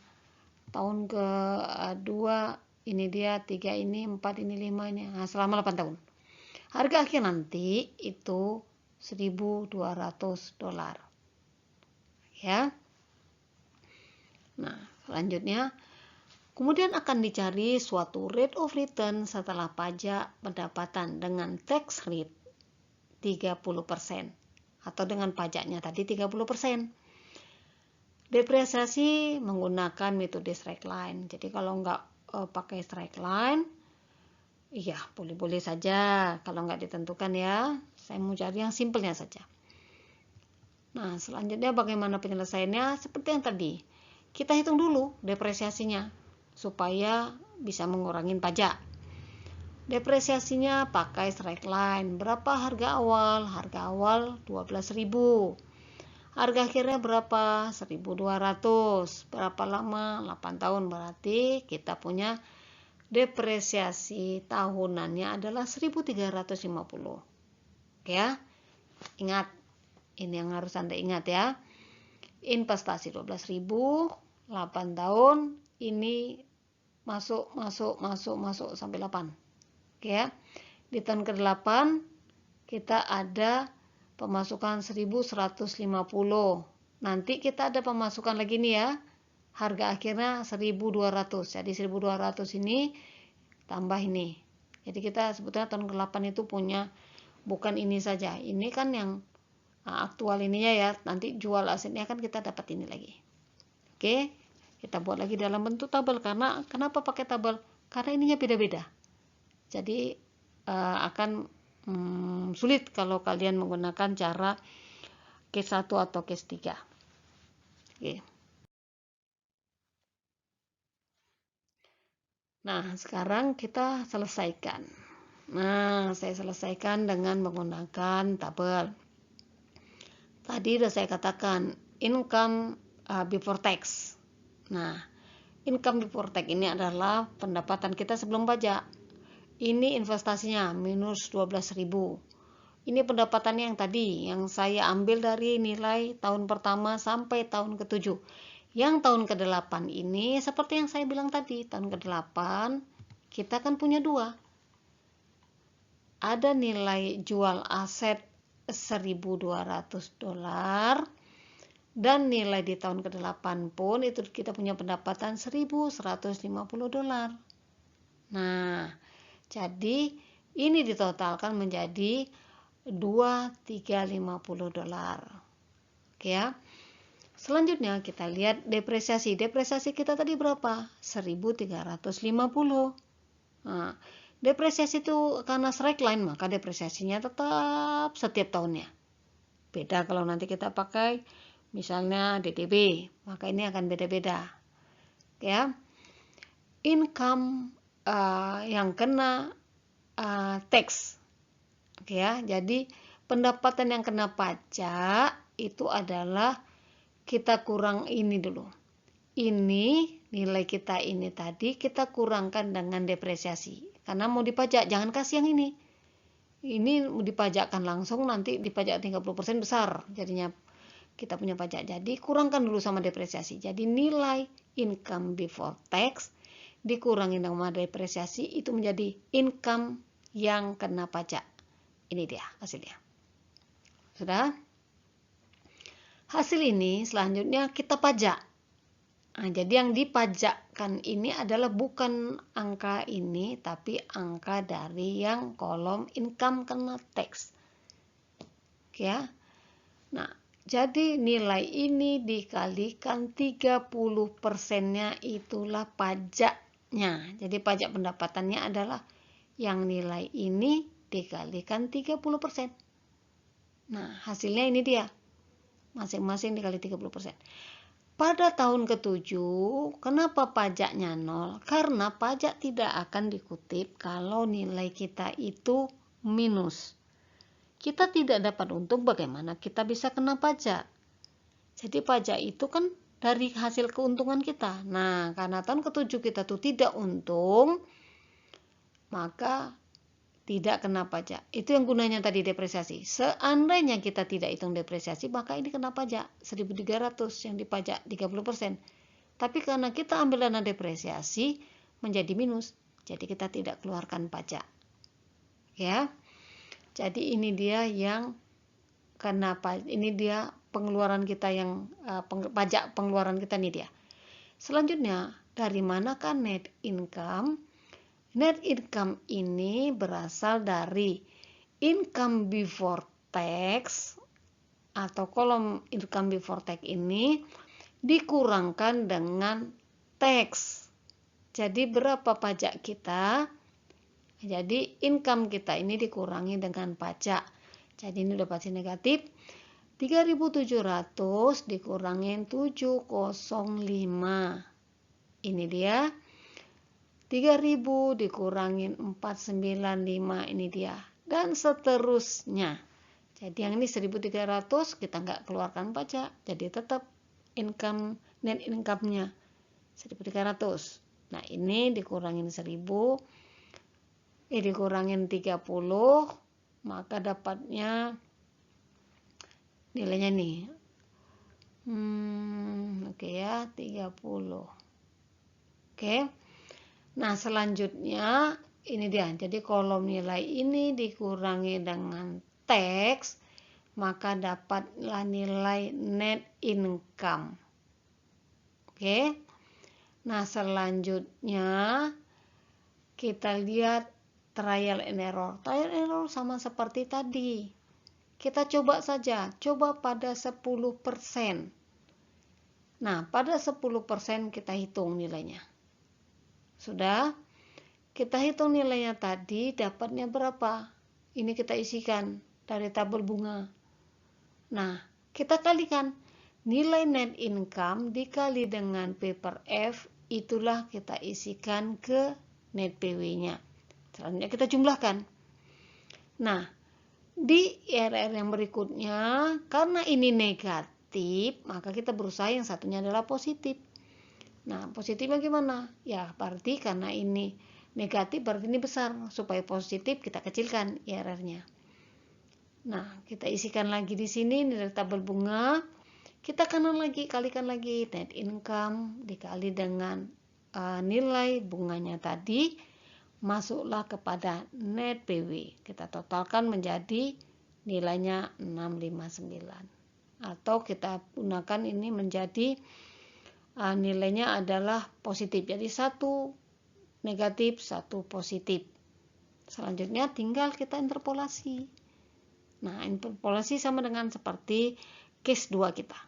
tahun kedua ini dia, 3 ini, 4 ini, 5 ini. Nah, selama 8 tahun. Harga akhir nanti itu 1.200 dolar. Ya. Nah, selanjutnya kemudian akan dicari suatu rate of return setelah pajak pendapatan dengan tax rate 30%. Atau dengan pajaknya tadi 30%. Depresiasi menggunakan metode straight line. Jadi kalau nggak pakai straight line, iya boleh-boleh saja. Kalau nggak ditentukan ya, saya mau cari yang simpelnya saja. Nah, selanjutnya bagaimana penyelesaiannya? Seperti yang tadi, kita hitung dulu depresiasinya supaya bisa mengurangi pajak. Depresiasinya pakai straight line. Berapa harga awal? Harga awal 12.000. Harga akhirnya berapa? 1.200. Berapa lama? 8 tahun. Berarti kita punya depresiasi tahunannya adalah 1.350. Oke ya. Ingat, ini yang harus Anda ingat ya. Investasi 12.000, 8 tahun, ini masuk sampai 8. Oke ya. Di tahun ke-8 kita ada pemasukan 1.150. Nanti kita ada pemasukan lagi nih ya. Harga akhirnya 1.200. Jadi 1.200 ini tambah ini. Jadi kita sebetulnya tahun ke-8 itu punya bukan ini saja. Ini kan yang aktual ininya ya. Nanti jual asetnya kan kita dapat ini lagi. Oke. Kita buat lagi dalam bentuk tabel. Karena kenapa pakai tabel? Karena ininya beda-beda. Jadi akan sulit kalau kalian menggunakan cara case 1 atau case 3. Oke. Nah, sekarang kita selesaikan. Nah, saya selesaikan dengan menggunakan tabel. Tadi sudah saya katakan income before tax. Nah, income before tax ini adalah pendapatan kita sebelum pajak. Ini investasinya minus 12.000. Ini pendapatannya yang tadi, yang saya ambil dari nilai tahun pertama sampai tahun ke-7. Yang tahun ke-8 ini, seperti yang saya bilang tadi, tahun ke-8 kita kan punya dua. Ada nilai jual aset $1.200, dan nilai di tahun ke-8 pun itu kita punya pendapatan $1.150. Nah, jadi ini ditotalkan menjadi $2.350. Oke ya. Selanjutnya kita lihat depresiasi. Depresiasi kita tadi berapa? 1.350. Nah, depresiasi itu karena straight line, maka depresiasinya tetap setiap tahunnya. Beda kalau nanti kita pakai misalnya DDB, maka ini akan beda-beda. Ya. Income yang kena tax. Oke ya, jadi pendapatan yang kena pajak itu adalah kita kurang ini dulu. Ini nilai kita ini tadi kita kurangkan dengan depresiasi. Karena mau dipajak, jangan kasih yang ini. Ini dipajakkan langsung, nanti dipajak 30% besar. Jadinya kita punya pajak. Jadi kurangkan dulu sama depresiasi. Jadi nilai income before tax dikurangi dengan depresiasi itu menjadi income yang kena pajak. Ini dia hasilnya. Sudah? Hasil ini selanjutnya kita pajak. Nah, jadi yang dipajakkan ini adalah bukan angka ini, tapi angka dari yang kolom income kena tax. Oke ya. Nah, jadi nilai ini dikalikan 30%-nya itulah pajaknya. Jadi pajak pendapatannya adalah yang nilai ini dikalikan 30%. Nah, hasilnya ini dia. Masing-masing dikali 30%. Pada tahun ke-7, kenapa pajaknya 0? Karena pajak tidak akan dikutip kalau nilai kita itu minus. Kita tidak dapat untung, bagaimana kita bisa kena pajak? Jadi pajak itu kan dari hasil keuntungan kita. Nah, karena tahun ke-7 kita tuh tidak untung, maka tidak kena pajak. Itu yang gunanya tadi depresiasi. Seandainya kita tidak hitung depresiasi, maka ini kena pajak 1.300 yang dipajak 30%. Tapi karena kita ambil dana depresiasi menjadi minus, jadi kita tidak keluarkan pajak. Ya. Jadi ini dia yang kena pajak. Ini dia pengeluaran kita yang pajak pengeluaran kita nih dia. Selanjutnya, dari manakah net income? Net income ini berasal dari income before tax atau kolom income before tax ini dikurangkan dengan tax. Jadi berapa pajak kita? Jadi income kita ini dikurangi dengan pajak. Jadi ini udah pasti negatif. 3.700 dikurangin 705. Ini dia. 3.000 dikurangin 495, ini dia. Dan seterusnya. Jadi yang ini 1.300 kita nggak keluarkan pajak. Jadi tetap income, net income-nya 1.300. Nah ini dikurangin 1.000. Dikurangin 30. Maka dapatnya nilainya nih. Oke ya, 30. Oke. Nah, selanjutnya ini dia. Jadi kolom nilai ini dikurangi dengan tax, maka dapatlah nilai net income. Oke. Nah, selanjutnya kita lihat trial and error. Trial and error sama seperti tadi. Kita coba saja, coba pada 10%. Nah, pada 10% kita hitung nilainya. Sudah, kita hitung nilainya tadi, dapatnya berapa? Ini kita isikan dari tabel bunga. Nah, kita kalikan nilai net income dikali dengan P per F, itulah kita isikan ke net PW-nya. Selanjutnya kita jumlahkan. Nah, di IRR yang berikutnya, karena ini negatif, maka kita berusaha yang satunya adalah positif. Nah, positifnya gimana? Ya, berarti karena ini negatif, berarti ini besar. Supaya positif, kita kecilkan IRR-nya. Nah, kita isikan lagi di sini dari tabel bunga. Kita kalikan lagi net income dikali dengan nilai bunganya tadi, masuklah kepada net PW. Kita totalkan menjadi nilainya 659. Atau kita gunakan ini menjadi nilainya adalah positif. Jadi 1 negatif, 1 positif. Selanjutnya tinggal kita interpolasi. Nah, interpolasi sama dengan seperti case 2 kita.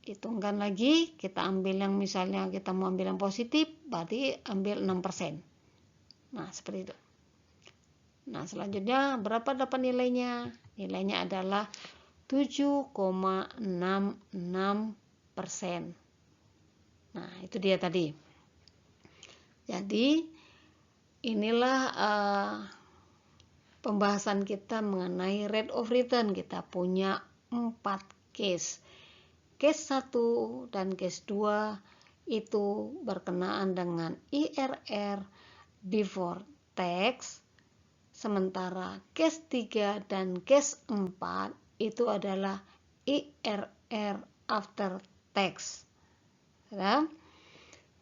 Hitungkan lagi, kita ambil yang misalnya kita mau ambil yang positif, berarti ambil 6%. Nah, seperti itu. Nah, selanjutnya berapa dapat nilainya? Nilainya adalah 7,66%. Nah, itu dia tadi. Jadi, inilah pembahasan kita mengenai rate of return. Kita punya 4 case. Case 1 dan case 2 itu berkenaan dengan IRR before tax, sementara case 3 dan case 4 itu adalah IRR after tax. Ya.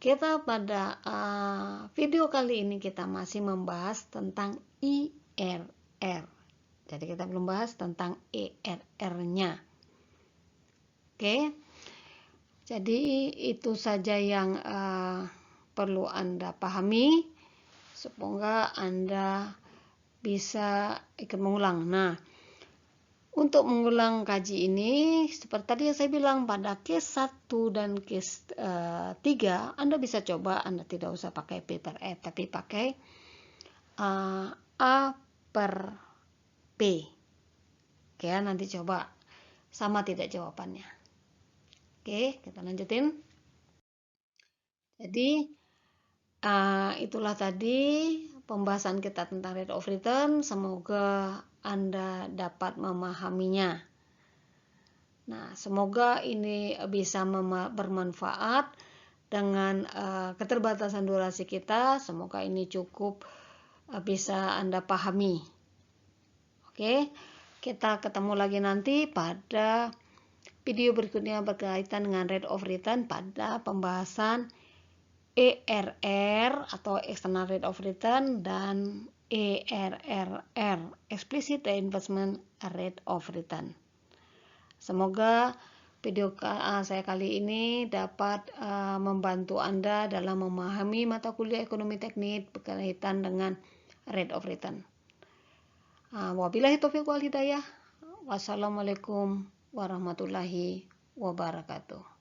Kita pada video kali ini kita masih membahas tentang IRR. Jadi kita belum bahas tentang IRR-nya. Oke, jadi itu saja yang perlu Anda pahami. Semoga Anda bisa ikut mengulang. Nah, untuk mengulang kaji ini, seperti tadi yang saya bilang, pada case 1 dan case 3, Anda bisa coba, Anda tidak usah pakai P per E, tapi pakai A per P. Oke, nanti coba sama tidak jawabannya. Oke, kita lanjutin. Jadi, itulah tadi pembahasan kita tentang rate of return. Semoga Anda dapat memahaminya. Nah, semoga ini bisa bermanfaat dengan keterbatasan durasi kita. Semoga ini cukup bisa Anda pahami. Oke, kita ketemu lagi nanti pada video berikutnya berkaitan dengan rate of return pada pembahasan ERR atau external rate of return dan ERRR, explicit reinvestment rate of return. Semoga video saya kali ini dapat membantu Anda dalam memahami mata kuliah ekonomi teknik berkaitan dengan rate of return. Wabillahi taufiq wal hidayah. Wassalamualaikum warahmatullahi wabarakatuh.